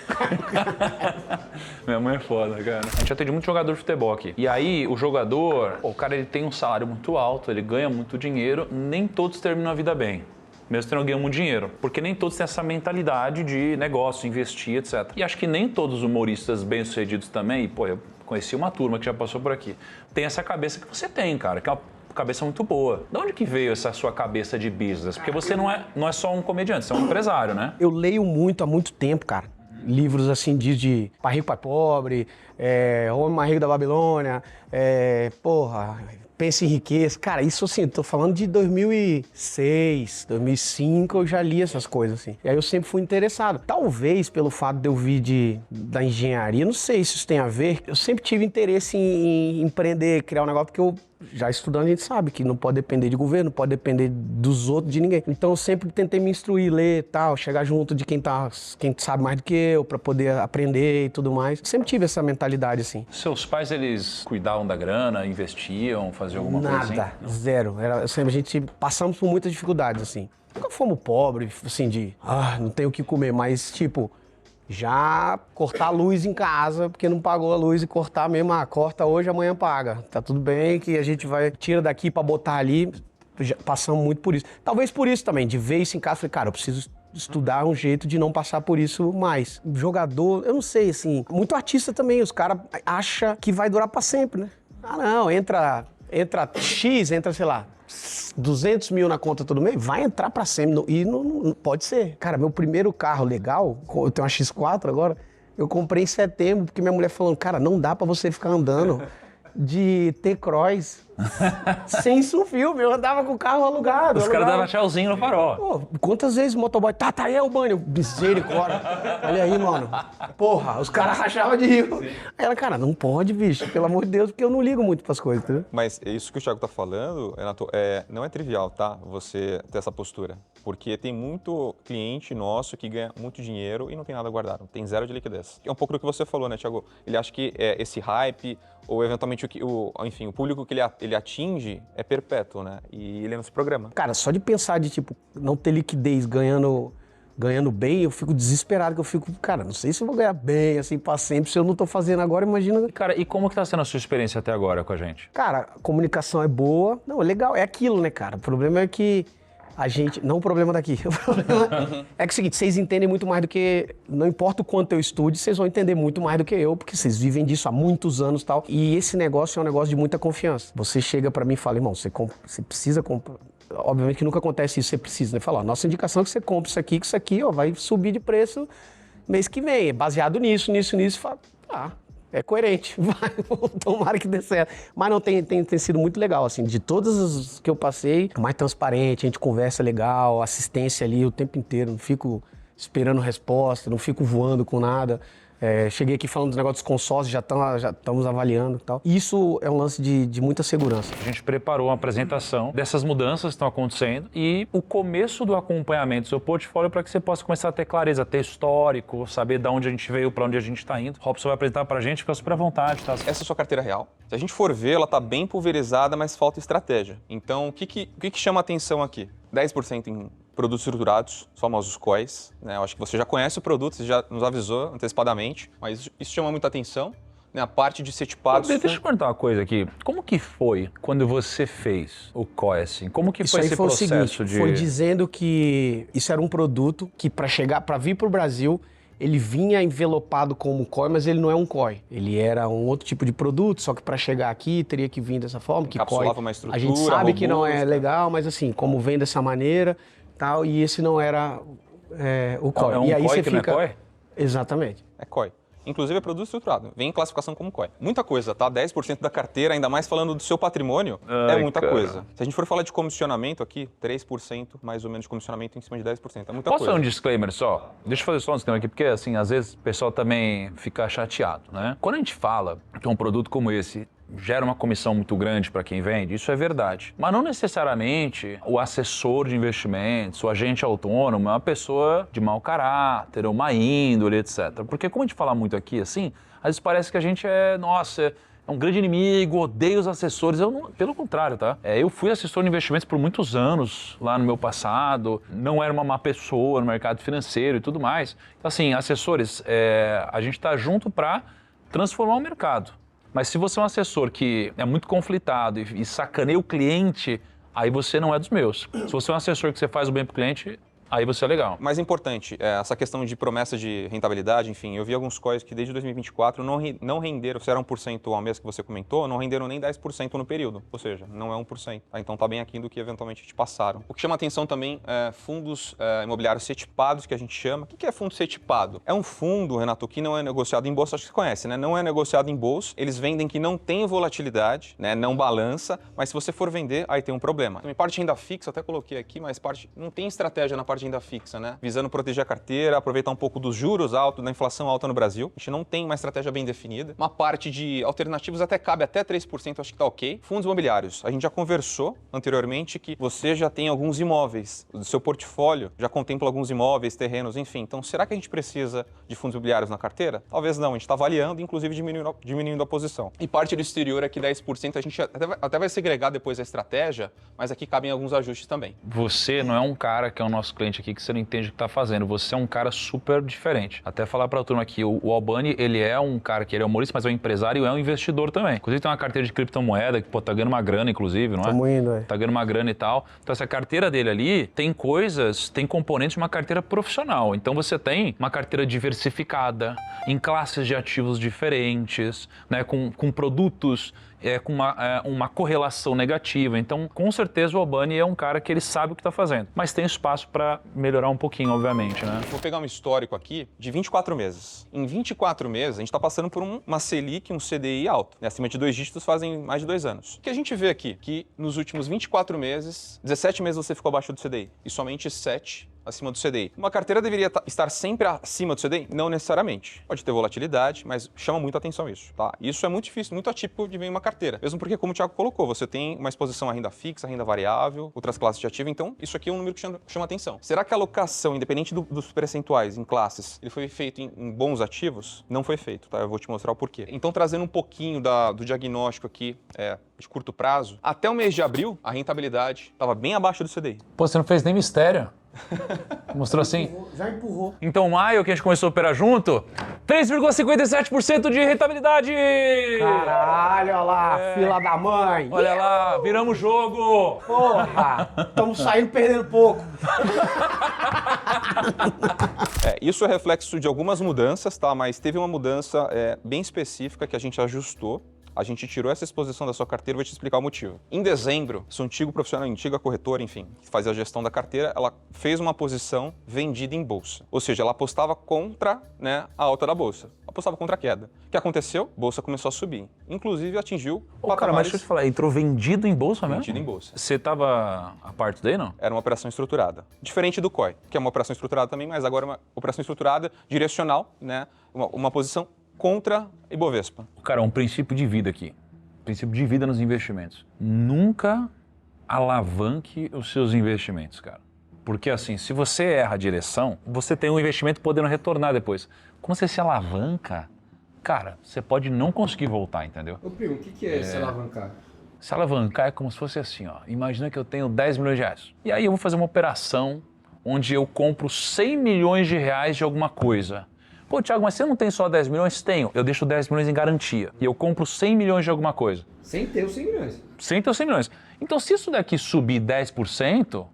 [SPEAKER 1] Minha mãe é foda, cara. A gente atende muito jogador de futebol aqui. E aí, o jogador, o cara ele tem um salário muito alto, ele ganha muito dinheiro, nem todos terminam a vida bem. Mesmo tendo ganhado muito dinheiro. Porque nem todos têm essa mentalidade de negócio, investir, etc. E acho que nem todos os humoristas bem-sucedidos também, e, pô, eu conheci uma turma que já passou por aqui, tem essa cabeça que você tem, cara, que é uma cabeça muito boa. De onde que veio essa sua cabeça de business? Porque você não é só um comediante, você é um empresário, né?
[SPEAKER 2] Eu leio muito há muito tempo, cara. Livros assim de Pai Rico, Pai Pobre, Homem Mais Rico da Babilônia, Pensa em Riqueza. Cara, isso assim, tô falando de 2006, 2005, eu já li essas coisas assim. E aí eu sempre fui interessado. Talvez pelo fato de eu vir da engenharia, não sei se isso tem a ver, eu sempre tive interesse em empreender, criar um negócio, porque eu já estudando a gente sabe que não pode depender de governo, não pode depender dos outros, de ninguém. Então eu sempre tentei me instruir, ler e tal, chegar junto de quem sabe mais do que eu, pra poder aprender e tudo mais. Sempre tive essa mentalidade assim.
[SPEAKER 1] Seus pais, eles cuidavam da grana, investiam, faziam alguma coisa assim?
[SPEAKER 2] Nada, zero. A gente passamos por muitas dificuldades assim. Nunca fomos pobres, assim, não tenho o que comer, mas tipo, já cortar a luz em casa, porque não pagou a luz e cortar mesmo, corta hoje, amanhã paga. Tá tudo bem que a gente tira daqui pra botar ali, já passamos muito por isso. Talvez por isso também, de ver isso em casa, falei, cara, eu preciso estudar um jeito de não passar por isso mais. Jogador, eu não sei, assim, muito artista também, os caras acham que vai durar pra sempre, né? Não, entra X, sei lá, 200 mil na conta todo mês, vai entrar pra sempre. E não pode ser. Cara, meu primeiro carro legal, eu tenho uma X4 agora, eu comprei em setembro, porque minha mulher falou, cara, não dá pra você ficar andando de T-Cross sem isso no filme. Eu andava com o carro alugado.
[SPEAKER 1] Os caras davam tchauzinho no farol.
[SPEAKER 2] Pô, quantas vezes o motoboy, tá aí, é o banho, misericórdia. Olha aí, mano. Porra, os caras rachavam de rir. Aí ela, cara, não pode, bicho, pelo amor de Deus, porque eu não ligo muito pras coisas, entendeu?
[SPEAKER 3] Mas isso que o Thiago tá falando, Renato, não é trivial, tá? Você ter essa postura. Porque tem muito cliente nosso que ganha muito dinheiro e não tem nada guardado, tem zero de liquidez. É um pouco do que você falou, né, Thiago? Ele acha que esse hype, ou eventualmente o público que ele atinge é perpétuo, né? E ele não se programa.
[SPEAKER 2] Cara, só de pensar de, tipo, não ter liquidez ganhando ganhando bem, eu fico desesperado, que eu fico, cara, não sei se eu vou ganhar bem, assim, pra sempre, se eu não tô fazendo agora, imagina...
[SPEAKER 1] Cara, e como que tá sendo a sua experiência até agora com a gente?
[SPEAKER 2] Cara, a comunicação é boa, não, é legal, é aquilo, né, cara? O problema é que a gente... Não o problema daqui, o problema é que é o seguinte, vocês entendem muito mais do que... Não importa o quanto eu estude, vocês vão entender muito mais do que eu, porque vocês vivem disso há muitos anos e tal. E esse negócio é um negócio de muita confiança. Você chega pra mim e fala, irmão, você precisa comprar... Obviamente que nunca acontece isso, você precisa, né? Falar, nossa indicação é que você compre isso aqui, ó, vai subir de preço mês que vem. É baseado nisso, fala, é coerente, vai, tomara que dê certo. Mas não tem sido muito legal, assim, de todas as que eu passei, mais transparente, a gente conversa legal, assistência ali o tempo inteiro, não fico esperando resposta, não fico voando com nada. Cheguei aqui falando dos negócios dos consórcios, já estamos avaliando e tal. Isso é um lance de muita segurança.
[SPEAKER 1] A gente preparou uma apresentação dessas mudanças que estão acontecendo e o começo do acompanhamento do seu portfólio para que você possa começar a ter clareza, ter histórico, saber de onde a gente veio, para onde a gente está indo. O Robson vai apresentar para a gente, fica super à vontade. Tá?
[SPEAKER 3] Essa é a sua carteira real. Se a gente for ver, ela está bem pulverizada, mas falta estratégia. Então, o que chama a atenção aqui? 10% em produtos estruturados, os famosos COIs. Né? Eu acho que você já conhece o produto, você já nos avisou antecipadamente, mas isso chama muita atenção. Né? A parte de setipados...
[SPEAKER 1] Deixa eu perguntar uma coisa aqui. Como que foi quando você fez o COI, assim? Como que foi esse processo
[SPEAKER 2] o seguinte, Foi dizendo que isso era um produto que para vir para o Brasil, ele vinha envelopado como COI, mas ele não é um COI. Ele era um outro tipo de produto, só que para chegar aqui teria que vir dessa forma. Que COI,
[SPEAKER 3] uma estrutura,
[SPEAKER 2] a gente sabe
[SPEAKER 3] robusta.
[SPEAKER 2] Que não é legal, mas assim, como vem dessa maneira, tal, e esse não era o COI.
[SPEAKER 1] É um
[SPEAKER 2] e aí
[SPEAKER 1] COI
[SPEAKER 2] você
[SPEAKER 1] que
[SPEAKER 2] fica...
[SPEAKER 1] não é COI?
[SPEAKER 2] Exatamente.
[SPEAKER 3] É COI. Inclusive é produto estruturado, vem em classificação como COI. Muita coisa, tá? 10% da carteira, ainda mais falando do seu patrimônio, é muita coisa. Se a gente for falar de comissionamento aqui, 3% mais ou menos de comissionamento em cima de 10%, é muita
[SPEAKER 1] Posso
[SPEAKER 3] coisa.
[SPEAKER 1] fazer um disclaimer só? Deixa eu fazer só um disclaimer aqui, porque assim, às vezes o pessoal também fica chateado, né? Quando a gente fala que um produto como esse gera uma comissão muito grande para quem vende, isso é verdade. Mas não necessariamente o assessor de investimentos, o agente autônomo é uma pessoa de mau caráter, ou má índole, etc. Porque como a gente fala muito aqui, assim, às vezes parece que a gente é um grande inimigo, odeio os assessores. Eu não, pelo contrário, tá? Eu fui assessor de investimentos por muitos anos lá no meu passado, não era uma má pessoa no mercado financeiro e tudo mais. Então, assim, assessores, a gente tá junto para transformar o mercado. Mas se você é um assessor que é muito conflitado e sacaneia o cliente, aí você não é dos meus. Se você é um assessor que você faz o bem pro cliente, aí você é legal.
[SPEAKER 3] Mais importante, essa questão de promessa de rentabilidade, enfim, eu vi alguns COIs que desde 2024 não renderam, se era 1% ao mês que você comentou, não renderam nem 10% no período, ou seja, não é 1%. Tá? Então tá bem aqui do que eventualmente te passaram. O que chama atenção também é fundos imobiliários setipados, que a gente chama. O que é fundo setipado? É um fundo, Renato, que não é negociado em bolsa, acho que você conhece, né? Não é negociado em bolsa, eles vendem que não tem volatilidade, né? Não balança, mas se você for vender, aí tem um problema. Também parte de renda fixa, até coloquei aqui, mas não tem estratégia na parte de renda fixa, né? Visando proteger a carteira, aproveitar um pouco dos juros altos, da inflação alta no Brasil. A gente não tem uma estratégia bem definida. Uma parte de alternativos até cabe até 3%, acho que tá ok. Fundos imobiliários. A gente já conversou anteriormente que você já tem alguns imóveis. O seu portfólio já contempla alguns imóveis, terrenos, enfim. Então, será que a gente precisa de fundos imobiliários na carteira? Talvez não. A gente está avaliando, inclusive diminuindo a posição. E parte do exterior aqui, 10%, a gente até vai segregar depois a estratégia, mas aqui cabem alguns ajustes também.
[SPEAKER 1] Você não é um cara que é o nosso cliente aqui que você não entende o que está fazendo. Você é um cara super diferente. Até falar para a turma aqui, o Albani, ele é um cara que ele é humorista, mas é um empresário e é um investidor também. Inclusive tem uma carteira de criptomoeda que, tá ganhando uma grana, inclusive, não é?
[SPEAKER 2] Tamo indo,
[SPEAKER 1] Tá ganhando uma grana e tal. Então essa carteira dele ali tem componentes de uma carteira profissional. Então você tem uma carteira diversificada, em classes de ativos diferentes, né, com produtos com uma correlação negativa. Então, com certeza, o Albani é um cara que ele sabe o que está fazendo. Mas tem espaço para melhorar um pouquinho, obviamente, né?
[SPEAKER 3] Vou pegar um histórico aqui de 24 meses. Em 24 meses, a gente está passando por uma Selic, um CDI alto. Né? Acima de 2 dígitos fazem mais de 2 anos. O que a gente vê aqui? Que nos últimos 24 meses, 17 meses você ficou abaixo do CDI. E somente 7 acima do CDI. Uma carteira deveria estar sempre acima do CDI? Não necessariamente. Pode ter volatilidade, mas chama muito atenção isso, tá? Isso é muito difícil, muito atípico de ver em uma carteira. Mesmo porque, como o Thiago colocou, você tem uma exposição à renda fixa, à renda variável, outras classes de ativo, então isso aqui é um número que chama atenção. Será que a alocação, independente dos percentuais em classes, ele foi feito em bons ativos? Não foi feito, tá? Eu vou te mostrar o porquê. Então, trazendo um pouquinho do diagnóstico aqui, de curto prazo, até o mês de abril, a rentabilidade estava bem abaixo do CDI.
[SPEAKER 1] Pô, você não fez nem mistério. Mostrou assim?
[SPEAKER 2] Já empurrou.
[SPEAKER 1] Então, maio, que a gente começou a operar junto, 3,57% de rentabilidade!
[SPEAKER 2] Caralho, olha lá, fila da mãe.
[SPEAKER 1] Olha lá, viramos o jogo!
[SPEAKER 2] Porra, estamos saindo perdendo pouco.
[SPEAKER 3] Isso é reflexo de algumas mudanças, tá? Mas teve uma mudança bem específica que a gente ajustou. A gente tirou essa exposição da sua carteira e vou te explicar o motivo. Em dezembro, sua antigo profissional, antiga corretora, enfim, que fazia a gestão da carteira, ela fez uma posição vendida em bolsa. Ou seja, ela apostava contra, né, a alta da bolsa. Apostava contra a queda. O que aconteceu? A bolsa começou a subir. Inclusive, atingiu
[SPEAKER 1] Cara, mas deixa eu te falar, entrou vendido em bolsa mesmo?
[SPEAKER 3] vendido em bolsa.
[SPEAKER 1] Você tava a parte daí, não?
[SPEAKER 3] Era uma operação estruturada. Diferente do COI, que é uma operação estruturada também, mas agora é uma operação estruturada direcional, né? Uma posição contra Ibovespa.
[SPEAKER 1] Cara, um princípio de vida aqui. Princípio de vida nos investimentos. Nunca alavanque os seus investimentos, cara. Porque assim, se você erra a direção, você tem um investimento podendo retornar depois. Quando você se alavanca, cara, você pode não conseguir voltar, entendeu?
[SPEAKER 9] Ô, primo, o que é se alavancar?
[SPEAKER 1] Se alavancar é como se fosse assim, ó. Imagina que eu tenho 10 milhões de reais. E aí eu vou fazer uma operação onde eu compro 100 milhões de reais de alguma coisa. Pô, Thiago, mas você não tem só 10 milhões? Tenho. Eu deixo 10 milhões em garantia. E eu compro 100 milhões de alguma coisa.
[SPEAKER 9] Sem ter os 100 milhões.
[SPEAKER 1] Sem ter os 100 milhões. Então, se isso daqui subir 10%,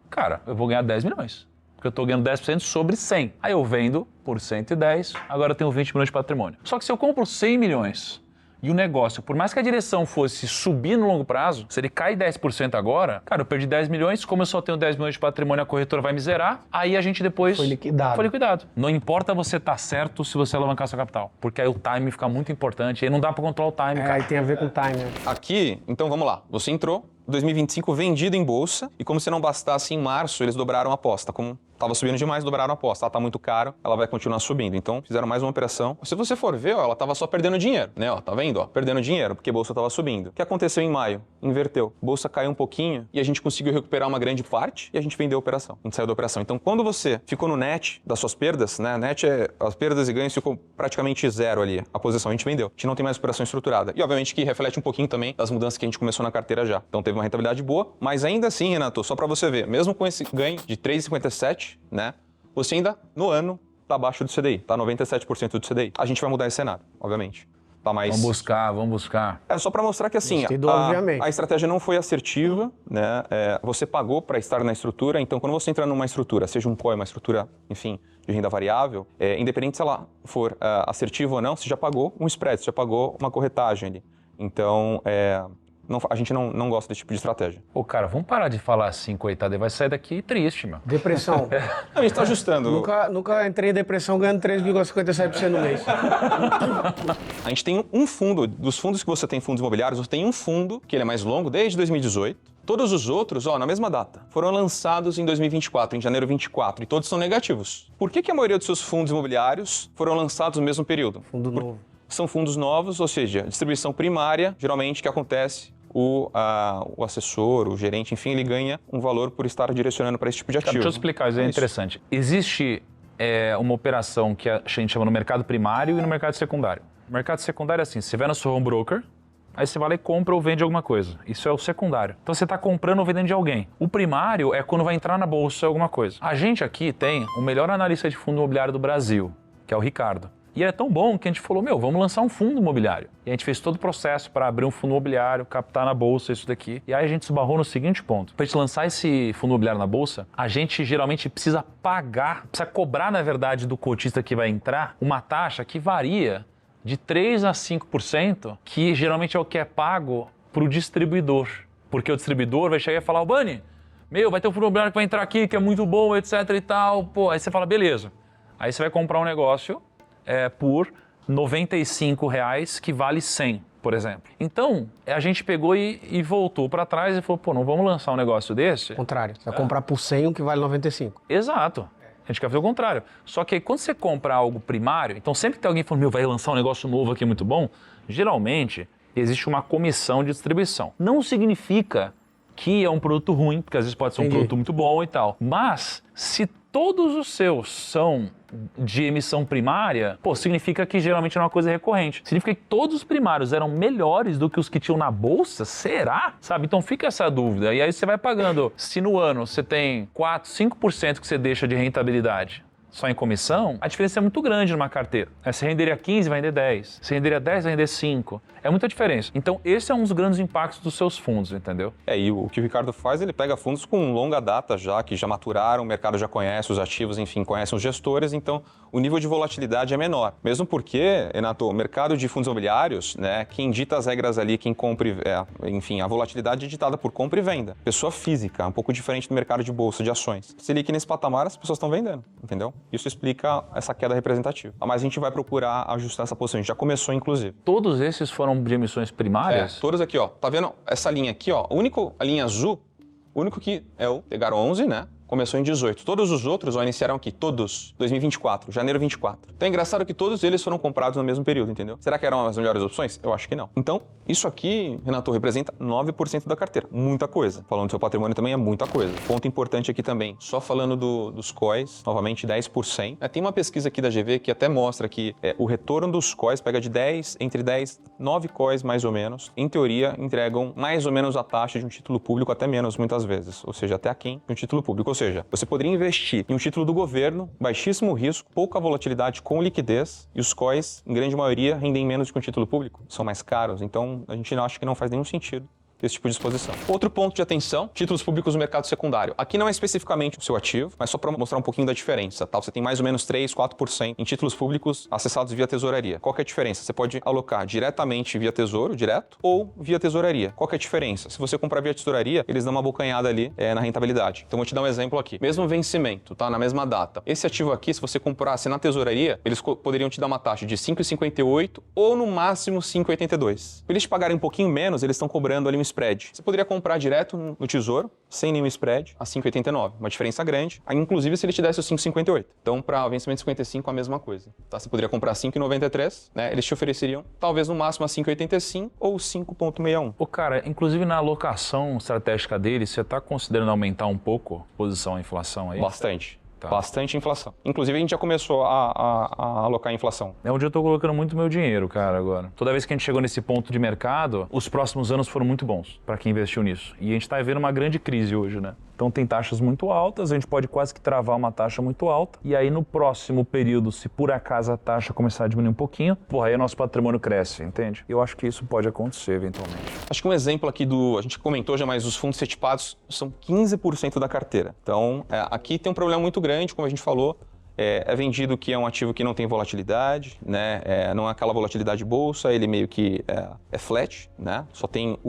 [SPEAKER 1] cara, eu vou ganhar 10 milhões. Porque eu tô ganhando 10% sobre 100. Aí eu vendo por 110, agora eu tenho 20 milhões de patrimônio. Só que se eu compro 100 milhões e o negócio, por mais que a direção fosse subir no longo prazo, se ele cai 10% agora, cara, eu perdi 10 milhões, como eu só tenho 10 milhões de patrimônio, a corretora vai me zerar, aí a gente depois...
[SPEAKER 2] Foi liquidado.
[SPEAKER 1] Foi liquidado. Não importa você estar certo se você alavancar seu capital, porque aí o time fica muito importante, aí não dá pra controlar o time, cara.
[SPEAKER 2] Aí tem a ver com o time.
[SPEAKER 3] Aqui, então vamos lá. Você entrou, 2025 vendido em bolsa, e como se não bastasse, em março eles dobraram a aposta. Como estava subindo demais, dobraram a aposta. Ela está muito caro, ela vai continuar subindo. Então, fizeram mais uma operação. Se você for ver, ó, ela estava só perdendo dinheiro, né? Ó, tá vendo? Ó, perdendo dinheiro, porque a bolsa estava subindo. O que aconteceu em maio? Inverteu. A bolsa caiu um pouquinho e a gente conseguiu recuperar uma grande parte e a gente vendeu a operação. A gente saiu da operação. Então, quando você ficou no net das suas perdas, né? Net é as perdas e ganhos ficou praticamente zero ali. A posição a gente vendeu. A gente não tem mais operação estruturada. E, obviamente, que reflete um pouquinho também das mudanças que a gente começou na carteira já. Então, teve uma rentabilidade boa, mas ainda assim, Renato, só para você ver, mesmo com esse ganho de 3,57, né? Você ainda, no ano, está abaixo do CDI, está 97% do CDI. A gente vai mudar esse cenário, obviamente. Tá mais...
[SPEAKER 1] Vamos buscar.
[SPEAKER 3] É só para mostrar que assim, a estratégia não foi assertiva, né? Você pagou para estar na estrutura, então quando você entra numa estrutura, seja um COI, uma estrutura, enfim, de renda variável, independente se ela for assertiva ou não, você já pagou um spread, você já pagou uma corretagem ali. Então, a gente não gosta desse tipo de estratégia.
[SPEAKER 1] Ô, cara, vamos parar de falar assim, coitado, ele vai sair daqui triste, meu.
[SPEAKER 2] Depressão.
[SPEAKER 3] A gente está ajustando.
[SPEAKER 2] Nunca entrei em depressão ganhando 3,57% no mês.
[SPEAKER 3] A gente tem um fundo, dos fundos que você tem fundos imobiliários, você tem um fundo que ele é mais longo, desde 2018. Todos os outros, ó, na mesma data, foram lançados em 2024, em janeiro 24, e todos são negativos. Por que a maioria dos seus fundos imobiliários foram lançados no mesmo período?
[SPEAKER 2] Fundo novo.
[SPEAKER 3] São fundos novos, ou seja, distribuição primária, geralmente, que acontece, o assessor, o gerente, enfim, ele ganha um valor por estar direcionando para esse tipo de ativo.
[SPEAKER 1] Deixa eu explicar, isso é interessante. Existe uma operação que a gente chama no mercado primário e no mercado secundário. O mercado secundário é assim, você vai no seu home broker, aí você vai lá e compra ou vende alguma coisa. Isso é o secundário. Então você está comprando ou vendendo de alguém. O primário é quando vai entrar na bolsa alguma coisa. A gente aqui tem o melhor analista de fundo imobiliário do Brasil, que é o Ricardo. E é tão bom que a gente falou, vamos lançar um fundo imobiliário. E a gente fez todo o processo para abrir um fundo imobiliário, captar na bolsa isso daqui. E aí a gente se esbarrou no seguinte ponto. Para a gente lançar esse fundo imobiliário na bolsa, a gente geralmente precisa cobrar, na verdade, do cotista que vai entrar, uma taxa que varia de 3% a 5%, que geralmente é o que é pago para o distribuidor. Porque o distribuidor vai chegar e falar, Bani, vai ter um fundo imobiliário que vai entrar aqui, que é muito bom, etc e tal. Pô, aí você fala, beleza. Aí você vai comprar um negócio por R$95, que vale 100, por exemplo. Então, a gente pegou e voltou para trás e falou, não vamos lançar um negócio desse?
[SPEAKER 2] Contrário, você vai comprar por 100 o que vale 95.
[SPEAKER 1] Exato. A gente quer fazer o contrário. Só que aí, quando você compra algo primário, então sempre que tem alguém falando, vai lançar um negócio novo aqui muito bom, geralmente existe uma comissão de distribuição. Não significa que é um produto ruim, porque às vezes pode ser um produto muito bom e tal. Mas, se todos os seus são de emissão primária, pô, significa que geralmente não é uma coisa recorrente. Significa que todos os primários eram melhores do que os que tinham na bolsa? Será? Sabe? Então fica essa dúvida. E aí você vai pagando. Se no ano você tem 4, 5% que você deixa de rentabilidade só em comissão, a diferença é muito grande numa carteira. Se renderia 15, vai render 10. Se renderia 10, vai render 5. É muita diferença. Então, esse é um dos grandes impactos dos seus fundos, entendeu?
[SPEAKER 3] E o que o Ricardo faz, ele pega fundos com longa data já, que já maturaram, o mercado já conhece os ativos, enfim, conhece os gestores, então o nível de volatilidade é menor. Mesmo porque, Renato, o mercado de fundos imobiliários, né, quem dita as regras ali, quem compra, enfim, a volatilidade é ditada por compra e venda. Pessoa física, um pouco diferente do mercado de bolsa, de ações. Selic nesse patamar, as pessoas estão vendendo, entendeu? Isso explica essa queda representativa. Mas a gente vai procurar ajustar essa posição, a gente já começou, inclusive.
[SPEAKER 1] Todos esses foram de emissões primárias?
[SPEAKER 3] Todos aqui, ó. Tá vendo essa linha aqui, ó? A linha azul, o único que é o Tegar 11, né? Começou em 18. Todos os outros iniciaram aqui, todos, 2024, janeiro 24. Então é engraçado que todos eles foram comprados no mesmo período, entendeu? Será que eram as melhores opções? Eu acho que não. Então, isso aqui, Renato, representa 9% da carteira. Muita coisa. Falando do seu patrimônio também é muita coisa. Ponto importante aqui também, só falando dos COIs, novamente 10%. Tem uma pesquisa aqui da GV que até mostra que o retorno dos COIs pega de 9 COIs mais ou menos, em teoria, entregam mais ou menos a taxa de um título público, até menos muitas vezes. Ou seja, até aquém de um título público. Ou seja, você poderia investir em um título do governo, baixíssimo risco, pouca volatilidade com liquidez, e os COIs, em grande maioria, rendem menos que um título público, são mais caros, então a gente acha que não faz nenhum sentido esse tipo de exposição. Outro ponto de atenção, títulos públicos no mercado secundário. Aqui não é especificamente o seu ativo, mas só para mostrar um pouquinho da diferença, tá? Você tem mais ou menos 3, 4% em títulos públicos acessados via tesouraria. Qual que é a diferença? Você pode alocar diretamente via tesouro, direto, ou via tesouraria. Qual que é a diferença? Se você comprar via tesouraria, eles dão uma bocanhada ali na rentabilidade. Então, vou te dar um exemplo aqui. Mesmo vencimento, tá? Na mesma data. Esse ativo aqui, se você comprasse na tesouraria, eles poderiam te dar uma taxa de 5,58 ou no máximo 5,82. Para eles te pagarem um pouquinho menos, eles estão cobrando ali um spread. Você poderia comprar direto no tesouro, sem nenhum spread, a 5,89. Uma diferença grande, inclusive se ele te desse o 5,58. Então, para vencimento 55, a mesma coisa. Tá? Você poderia comprar 5,93, né? Eles te ofereceriam, talvez no máximo, a 5,85 ou 5,61.
[SPEAKER 1] Cara, inclusive na alocação estratégica dele, você está considerando aumentar um pouco a posição à inflação aí?
[SPEAKER 3] Bastante.
[SPEAKER 1] Tá.
[SPEAKER 3] Bastante inflação. Inclusive, a gente já começou a alocar a inflação.
[SPEAKER 1] É onde eu tô colocando muito meu dinheiro, cara, agora. Toda vez que a gente chegou nesse ponto de mercado, os próximos anos foram muito bons para quem investiu nisso. E a gente tá vivendo uma grande crise hoje, né? Então tem taxas muito altas, a gente pode quase que travar uma taxa muito alta. E aí no próximo período, se por acaso a taxa começar a diminuir um pouquinho, aí o nosso patrimônio cresce, entende? Eu acho que isso pode acontecer eventualmente.
[SPEAKER 3] Acho que um exemplo aqui a gente comentou já, mas os fundos setipados são 15% da carteira. Então, aqui tem um problema muito grande, como a gente falou, é vendido que é um ativo que não tem volatilidade, né? Não é aquela volatilidade de bolsa, ele meio que é flat, né? Só tem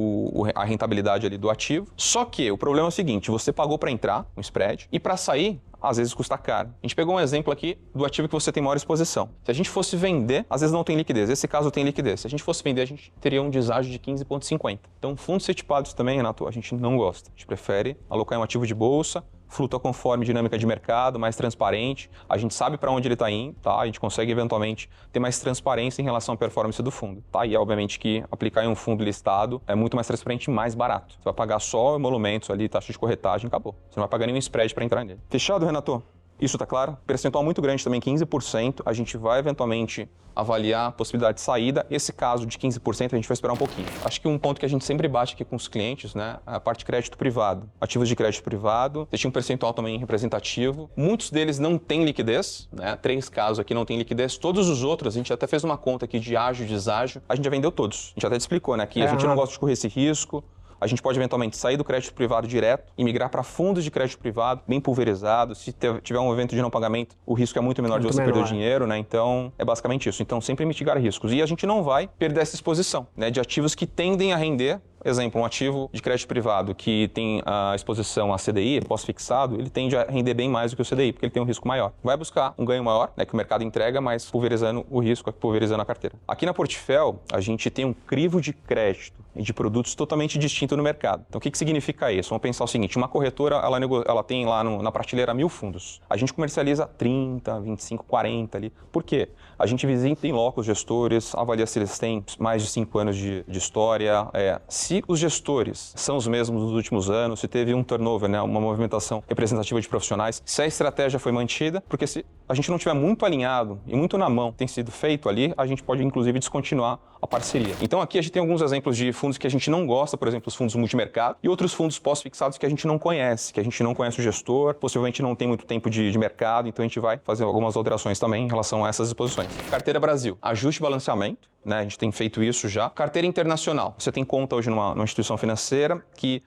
[SPEAKER 3] a rentabilidade ali do ativo. Só que o problema é o seguinte, você pagou para entrar, um spread, e para sair, às vezes custa caro. A gente pegou um exemplo aqui do ativo que você tem maior exposição. Se a gente fosse vender, às vezes não tem liquidez. Esse caso tem liquidez. Se a gente fosse vender, a gente teria um deságio de 15,50. Então, fundos setipados também, Renato, a gente não gosta. A gente prefere alocar em um ativo de bolsa, flutua conforme dinâmica de mercado, mais transparente. A gente sabe para onde ele está indo, tá? A gente consegue eventualmente ter mais transparência em relação à performance do fundo, tá? E obviamente que aplicar em um fundo listado é muito mais transparente e mais barato. Você vai pagar só emolumentos ali, taxa de corretagem, acabou. Você não vai pagar nenhum spread para entrar nele. Fechado, Renato? Isso tá claro? Percentual muito grande também, 15%. A gente vai eventualmente avaliar a possibilidade de saída. Esse caso de 15% a gente vai esperar um pouquinho. Acho que um ponto que a gente sempre bate aqui com os clientes, né, é a parte de crédito privado. Ativos de crédito privado, você tinha um percentual também representativo. Muitos deles não têm liquidez, né? 3 casos aqui não têm liquidez. Todos os outros, a gente até fez uma conta aqui de ágio e deságio. A gente já vendeu todos. A gente até te explicou, né, que a gente não gosta de correr esse risco. A gente pode eventualmente sair do crédito privado direto e migrar para fundos de crédito privado, bem pulverizados. Se tiver um evento de não pagamento, o risco é muito menor de você perder o dinheiro, né? Então, é basicamente isso. Então, sempre mitigar riscos. E a gente não vai perder essa exposição, né, de ativos que tendem a render. Exemplo, um ativo de crédito privado que tem a exposição a CDI, pós-fixado, ele tende a render bem mais do que o CDI, porque ele tem um risco maior. Vai buscar um ganho maior, né, que o mercado entrega, mas pulverizando o risco, pulverizando a carteira. Aqui na Portfel, a gente tem um crivo de crédito e de produtos totalmente distinto no mercado. Então, o que significa isso? Vamos pensar o seguinte, uma corretora, ela tem lá na prateleira 1000 fundos. A gente comercializa 30, 25, 40 ali. Por quê? A gente visita em loco os gestores, avalia se eles têm mais de 5 anos de história, se se os gestores são os mesmos nos últimos anos, se teve um turnover, né, uma movimentação representativa de profissionais, se a estratégia foi mantida, porque se a gente não tiver muito alinhado e muito na mão tem sido feito ali, a gente pode inclusive descontinuar a parceria. Então aqui a gente tem alguns exemplos de fundos que a gente não gosta, por exemplo, os fundos multimercado, e outros fundos pós-fixados que a gente não conhece, que a gente não conhece o gestor, possivelmente não tem muito tempo de mercado, então a gente vai fazer algumas alterações também em relação a essas exposições. Carteira Brasil, ajuste e balanceamento, né? A gente tem feito isso já. Carteira internacional, você tem conta hoje numa instituição financeira que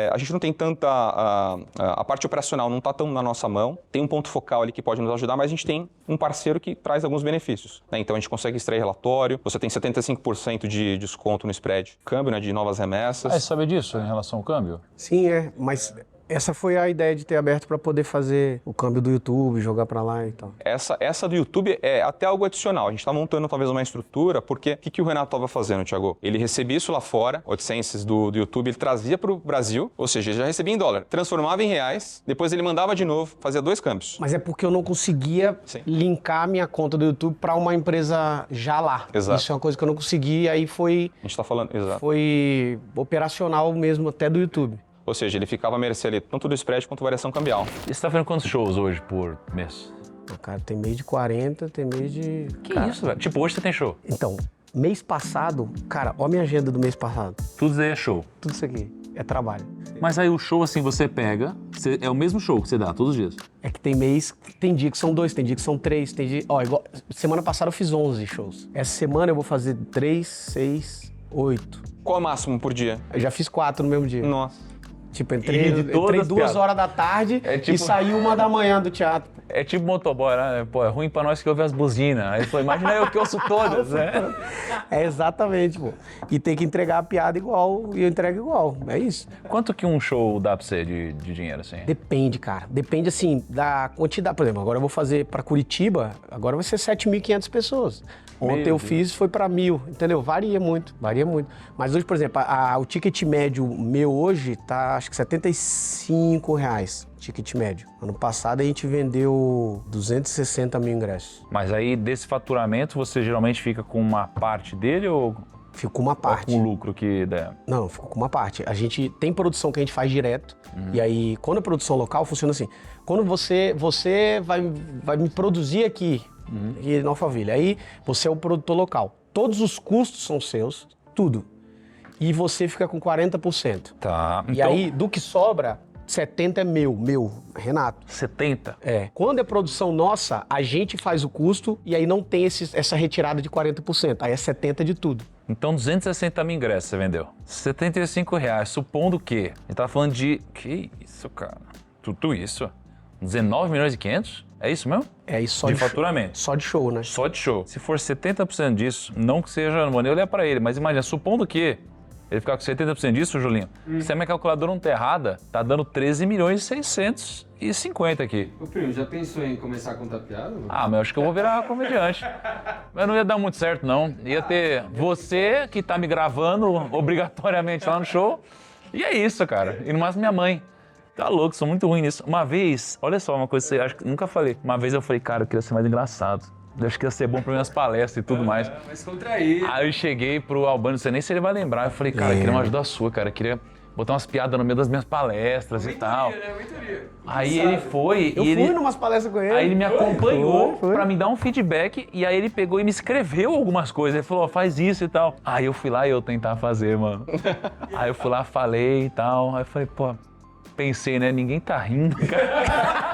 [SPEAKER 3] a gente não tem tanta... A parte operacional não está tão na nossa mão. Tem um ponto focal ali que pode nos ajudar, mas a gente tem um parceiro que traz alguns benefícios, né? Então a gente consegue extrair relatório, você tem 75% de desconto no spread câmbio, né, de novas remessas.
[SPEAKER 1] Você sabe disso em relação ao câmbio?
[SPEAKER 2] Sim, mas essa foi a ideia de ter aberto para poder fazer o câmbio do YouTube, jogar para lá e tal.
[SPEAKER 3] Essa do YouTube é até algo adicional. A gente está montando talvez uma estrutura, porque o que o Renato estava fazendo, Thiago? Ele recebia isso lá fora, o AdSense do YouTube, ele trazia para o Brasil, ou seja, ele já recebia em dólar, transformava em reais, depois ele mandava de novo, fazia 2 câmbios.
[SPEAKER 2] Mas é porque eu não conseguia linkar minha conta do YouTube para uma empresa já lá.
[SPEAKER 3] Exato.
[SPEAKER 2] Isso é uma coisa que eu não consegui, aí foi...
[SPEAKER 3] A gente está falando, exato.
[SPEAKER 2] Foi operacional mesmo até do YouTube.
[SPEAKER 3] Ou seja, ele ficava à mercê ali, tanto do spread quanto variação cambial.
[SPEAKER 1] E você tá fazendo quantos shows hoje por mês?
[SPEAKER 2] Cara, tem mês de 40, tem mês de...
[SPEAKER 1] Que isso, velho? Tipo, hoje você tem show?
[SPEAKER 2] Então, mês passado, cara, ó a minha agenda do mês passado.
[SPEAKER 1] Tudo isso aí é show.
[SPEAKER 2] Tudo isso aqui é trabalho.
[SPEAKER 1] Mas aí o show, assim, você pega, é o mesmo show que você dá todos os dias?
[SPEAKER 2] É que tem mês, tem dia que são 2, tem dia que são 3, tem dia... Ó, igual, semana passada eu fiz 11 shows. Essa semana eu vou fazer 3, 6, 8.
[SPEAKER 3] Qual é o máximo por dia?
[SPEAKER 2] Eu já fiz 4 no mesmo dia.
[SPEAKER 3] Nossa.
[SPEAKER 2] Tipo, entrei 2 horas da tarde e saí 1 da manhã do teatro.
[SPEAKER 1] É tipo motoboy, né? Pô, é ruim pra nós que ouve as buzinas. Aí ele falou, imagina eu que ouço todas, né?
[SPEAKER 2] É exatamente, pô. E tem que entregar a piada igual e eu entrego igual. É isso.
[SPEAKER 1] Quanto que um show dá pra você de dinheiro, assim?
[SPEAKER 2] Depende, cara. Depende, assim, da quantidade. Por exemplo, agora eu vou fazer pra Curitiba, agora vai ser 7.500 pessoas. Ontem eu fiz, foi pra 1.000, entendeu? Varia muito. Mas hoje, por exemplo, o ticket médio meu hoje tá, acho que R$75. Ticket médio. Ano passado a gente vendeu 260 mil ingressos.
[SPEAKER 1] Mas aí desse faturamento você geralmente fica com uma parte dele ou...
[SPEAKER 2] Fico com uma parte.
[SPEAKER 1] Ou com o lucro que der?
[SPEAKER 2] Não, fico com uma parte. A gente tem produção que a gente faz direto. E aí, quando a produção local funciona assim. Quando você vai me produzir aqui em Alphaville, aí você é o produtor local. Todos os custos são seus, tudo. E você fica com 40%.
[SPEAKER 1] Tá.
[SPEAKER 2] E aí, do que sobra... 70 é meu, Renato.
[SPEAKER 1] 70?
[SPEAKER 2] É. Quando é produção nossa, a gente faz o custo e aí não tem essa retirada de 40%. Aí é 70 de tudo.
[SPEAKER 1] Então 260 mil ingressos você vendeu. R$75, supondo que... A gente tá falando de... Que isso, cara? Tudo isso? 19 milhões e 500? É isso mesmo?
[SPEAKER 2] É isso só
[SPEAKER 1] de faturamento.
[SPEAKER 2] Só de show, né?
[SPEAKER 1] Só de show. Se for 70% disso, não que seja... Não vou nem olhar pra ele, mas imagina, supondo que... Ele ficar com 70% disso, Julinho. Se a minha calculadora não tá errada, tá dando 13 milhões e 650 aqui.
[SPEAKER 9] Ô, primo, já pensou em começar a contar piada? Mano?
[SPEAKER 1] Ah, mas eu acho que eu vou virar comediante. Mas não ia dar muito certo, não. Ia ter você que tá me gravando obrigatoriamente lá no show. E é isso, cara. E no máximo minha mãe. Tá louco, sou muito ruim nisso. Uma vez, olha só, uma coisa que você acha que nunca falei. Uma vez eu falei, cara, eu queria ser mais engraçado. Eu acho que ia ser bom para minhas palestras e tudo mais.
[SPEAKER 9] Mas contrair.
[SPEAKER 1] Aí eu cheguei pro Albano, não sei nem se ele vai lembrar. Eu falei, cara, eu queria uma ajuda sua, cara. Eu queria botar umas piadas no meio das minhas palestras e tal. Aí ele foi.
[SPEAKER 2] Eu fui numas palestras com ele.
[SPEAKER 1] Aí ele me acompanhou pra me dar um feedback. E aí ele pegou e me escreveu algumas coisas. Ele falou, ó, faz isso e tal. Aí eu fui lá e eu tentar fazer, mano. Aí eu fui lá, falei e tal. Aí eu falei, pô, pensei, né? Ninguém tá rindo, cara.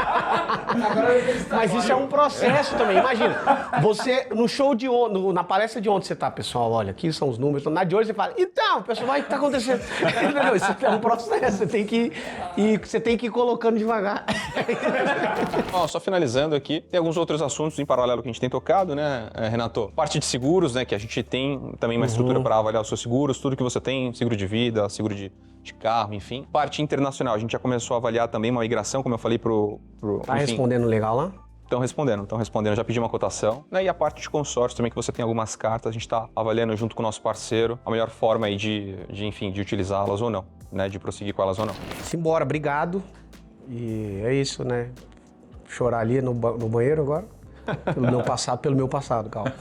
[SPEAKER 2] Mas isso é um processo também. Imagina, você no show de ontem, na palestra de ontem você tá, pessoal, olha, aqui são os números. Na de hoje você fala, então, pessoal, o que tá acontecendo? Não, isso é um processo, você tem que ir colocando devagar.
[SPEAKER 3] Ó, só finalizando aqui, tem alguns outros assuntos em paralelo que a gente tem tocado, né, Renato? Parte de seguros, né, que a gente tem também uma estrutura para avaliar os seus seguros, tudo que você tem, seguro de vida, seguro de carro, enfim. Parte internacional, a gente já começou a avaliar também uma migração, como eu falei
[SPEAKER 2] Tá respondendo legal lá?
[SPEAKER 3] Estão respondendo, já pedi uma cotação. Né? E a parte de consórcio também, que você tem algumas cartas, a gente está avaliando junto com o nosso parceiro a melhor forma aí de utilizá-las ou não, né? De prosseguir com elas ou não.
[SPEAKER 2] Simbora, obrigado. E é isso, né? Chorar ali no banheiro agora. Pelo meu passado, calma.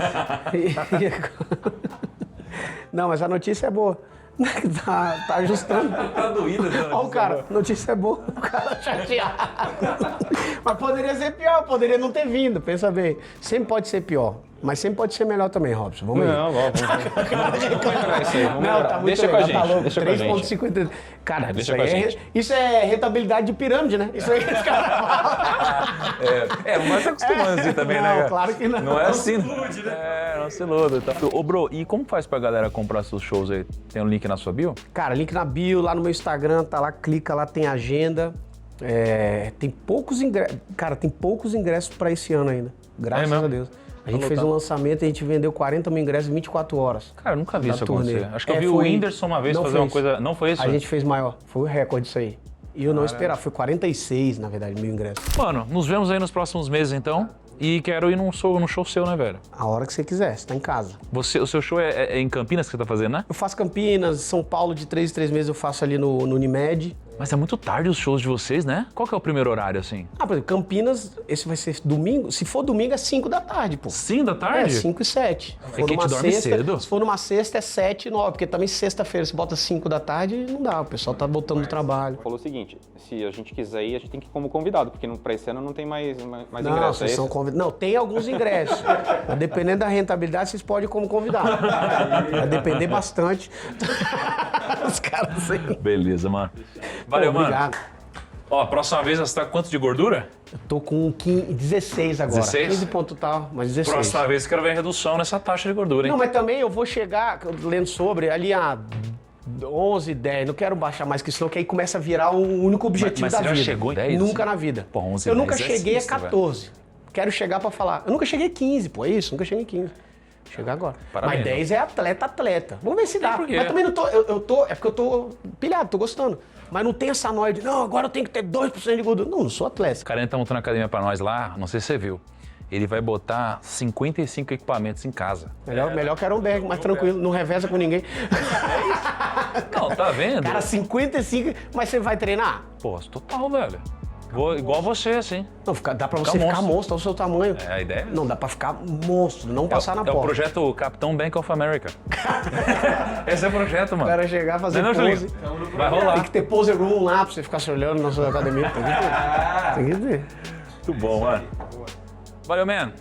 [SPEAKER 2] Não, mas a notícia é boa. Tá ajustando.
[SPEAKER 1] Tá doído, né?
[SPEAKER 2] Ó o cara, notícia boa, o cara chateado. Mas poderia ser pior, poderia não ter vindo, pensa bem. Sempre pode ser pior, mas sempre pode ser melhor também, Robson. Vamos aí.
[SPEAKER 4] Não, vamos melhorar isso aí. Vamos
[SPEAKER 2] Não,
[SPEAKER 4] melhorar.
[SPEAKER 2] tá muito
[SPEAKER 4] Deixa com a
[SPEAKER 2] legal,
[SPEAKER 4] gente.
[SPEAKER 2] tá louco.
[SPEAKER 4] Deixa com a gente.
[SPEAKER 2] 3,50. Cara,
[SPEAKER 4] Deixa
[SPEAKER 2] isso,
[SPEAKER 4] com a
[SPEAKER 2] aí
[SPEAKER 4] gente.
[SPEAKER 2] isso é rentabilidade de pirâmide, né? Isso aí que esse cara fala.
[SPEAKER 1] Mas tá acostumando assim também, né?
[SPEAKER 2] Não,
[SPEAKER 1] cara?
[SPEAKER 2] claro que não.
[SPEAKER 1] Não é assim. Não se ilude. Tá? Ô, bro, e como faz pra galera comprar seus shows aí? Tem um link na sua bio?
[SPEAKER 2] Cara, link na bio, lá no meu Instagram, tá lá, clica lá, tem agenda. Tem poucos ingressos. Cara, tem poucos ingressos pra esse ano ainda. Graças
[SPEAKER 1] mesmo?
[SPEAKER 2] a Deus. A gente fez um lançamento e a gente vendeu 40 mil ingressos em 24 horas.
[SPEAKER 1] Cara, eu nunca vi
[SPEAKER 2] Da
[SPEAKER 1] isso
[SPEAKER 2] turnê.
[SPEAKER 1] acontecer. Acho que eu vi o
[SPEAKER 2] foi-
[SPEAKER 1] Whindersson uma vez
[SPEAKER 2] não
[SPEAKER 1] fazer uma
[SPEAKER 2] fez.
[SPEAKER 1] coisa... Não foi isso?
[SPEAKER 2] A gente fez maior. Foi o recorde isso aí. E eu não esperava. Foi 46, na verdade, mil ingressos.
[SPEAKER 1] Mano, nos vemos aí nos próximos meses, então. E quero ir num show seu, né, velho?
[SPEAKER 2] A hora que você quiser, você tá em casa.
[SPEAKER 1] O seu show é em Campinas que você tá fazendo, né?
[SPEAKER 2] Eu faço Campinas, São Paulo, de 3 em 3 meses eu faço ali no Unimed.
[SPEAKER 1] Mas é muito tarde os shows de vocês, né? Qual que é o primeiro horário, assim?
[SPEAKER 2] Por exemplo, Campinas, esse vai ser domingo. Se for domingo, é 5 da tarde, pô.
[SPEAKER 1] 5 da tarde?
[SPEAKER 2] 5 e 7.
[SPEAKER 1] É que a gente dorme cedo.
[SPEAKER 2] Se for numa sexta, é 7 e 9. Porque também sexta-feira, se bota 5 da tarde, não dá. O pessoal tá voltando do trabalho.
[SPEAKER 3] Falou o seguinte, se a gente quiser ir, a gente tem que ir como convidado, porque pra esse ano não tem mais
[SPEAKER 2] Não,
[SPEAKER 3] ingresso,
[SPEAKER 2] vocês são convidados. Não, tem alguns ingressos. Mas dependendo da rentabilidade, vocês podem ir como convidado. Vai depender bastante. Os caras assim.
[SPEAKER 1] Beleza, mano. Valeu,
[SPEAKER 2] Pô, obrigado.
[SPEAKER 1] mano. Ó, a próxima vez você tá com quanto de gordura?
[SPEAKER 2] Eu tô com 16 agora.
[SPEAKER 1] 16?
[SPEAKER 2] 15 ponto tal, mas 16.
[SPEAKER 1] Próxima vez quero ver redução nessa taxa de gordura, hein?
[SPEAKER 2] Não, mas também eu vou chegar, lendo sobre, ali a 11, 10. Não quero baixar mais que isso, não, que aí começa a virar um único objetivo
[SPEAKER 1] Mas
[SPEAKER 2] da
[SPEAKER 1] você já
[SPEAKER 2] vida.
[SPEAKER 1] chegou em 10,
[SPEAKER 2] Nunca
[SPEAKER 1] assim?
[SPEAKER 2] na vida.
[SPEAKER 1] Pô, 11,
[SPEAKER 2] eu nunca
[SPEAKER 1] 10 é
[SPEAKER 2] cheguei a
[SPEAKER 1] sinistro,
[SPEAKER 2] 14. Quero chegar pra falar. Eu nunca cheguei a 15, pô, é isso? Nunca cheguei em 15. Chegar agora.
[SPEAKER 1] Parabéns,
[SPEAKER 2] mas 10 é atleta. Vamos ver se dá.
[SPEAKER 1] por quê?
[SPEAKER 2] Mas também não tô. É porque eu tô pilhado, tô gostando. Mas não tem essa noia de, não, agora eu tenho que ter 2% de gordura. Não sou atleta.
[SPEAKER 1] O cara tá montando academia pra nós lá, não sei se você viu. Ele vai botar 55 equipamentos em casa.
[SPEAKER 2] Melhor que Aronberg, mais tranquilo, não reveza com ninguém.
[SPEAKER 1] Não, tá vendo?
[SPEAKER 2] Cara, 55, mas você vai treinar?
[SPEAKER 1] Pô, total, velho. Vou igual você, assim.
[SPEAKER 2] Não, dá pra você ficar monstro ao seu tamanho.
[SPEAKER 1] É a ideia?
[SPEAKER 2] Não, dá pra ficar monstro, não passar na
[SPEAKER 1] É o
[SPEAKER 2] porta.
[SPEAKER 1] projeto Capitão Bank of America. Esse é o projeto, mano.
[SPEAKER 2] O cara chegar, fazer
[SPEAKER 1] Não,
[SPEAKER 2] pose.
[SPEAKER 1] Julinho? Vai rolar.
[SPEAKER 2] Tem que ter pose room lá pra você ficar se olhando na sua academia. Tem que ter. Tem que ter.
[SPEAKER 1] Muito bom, mano. Valeu, man.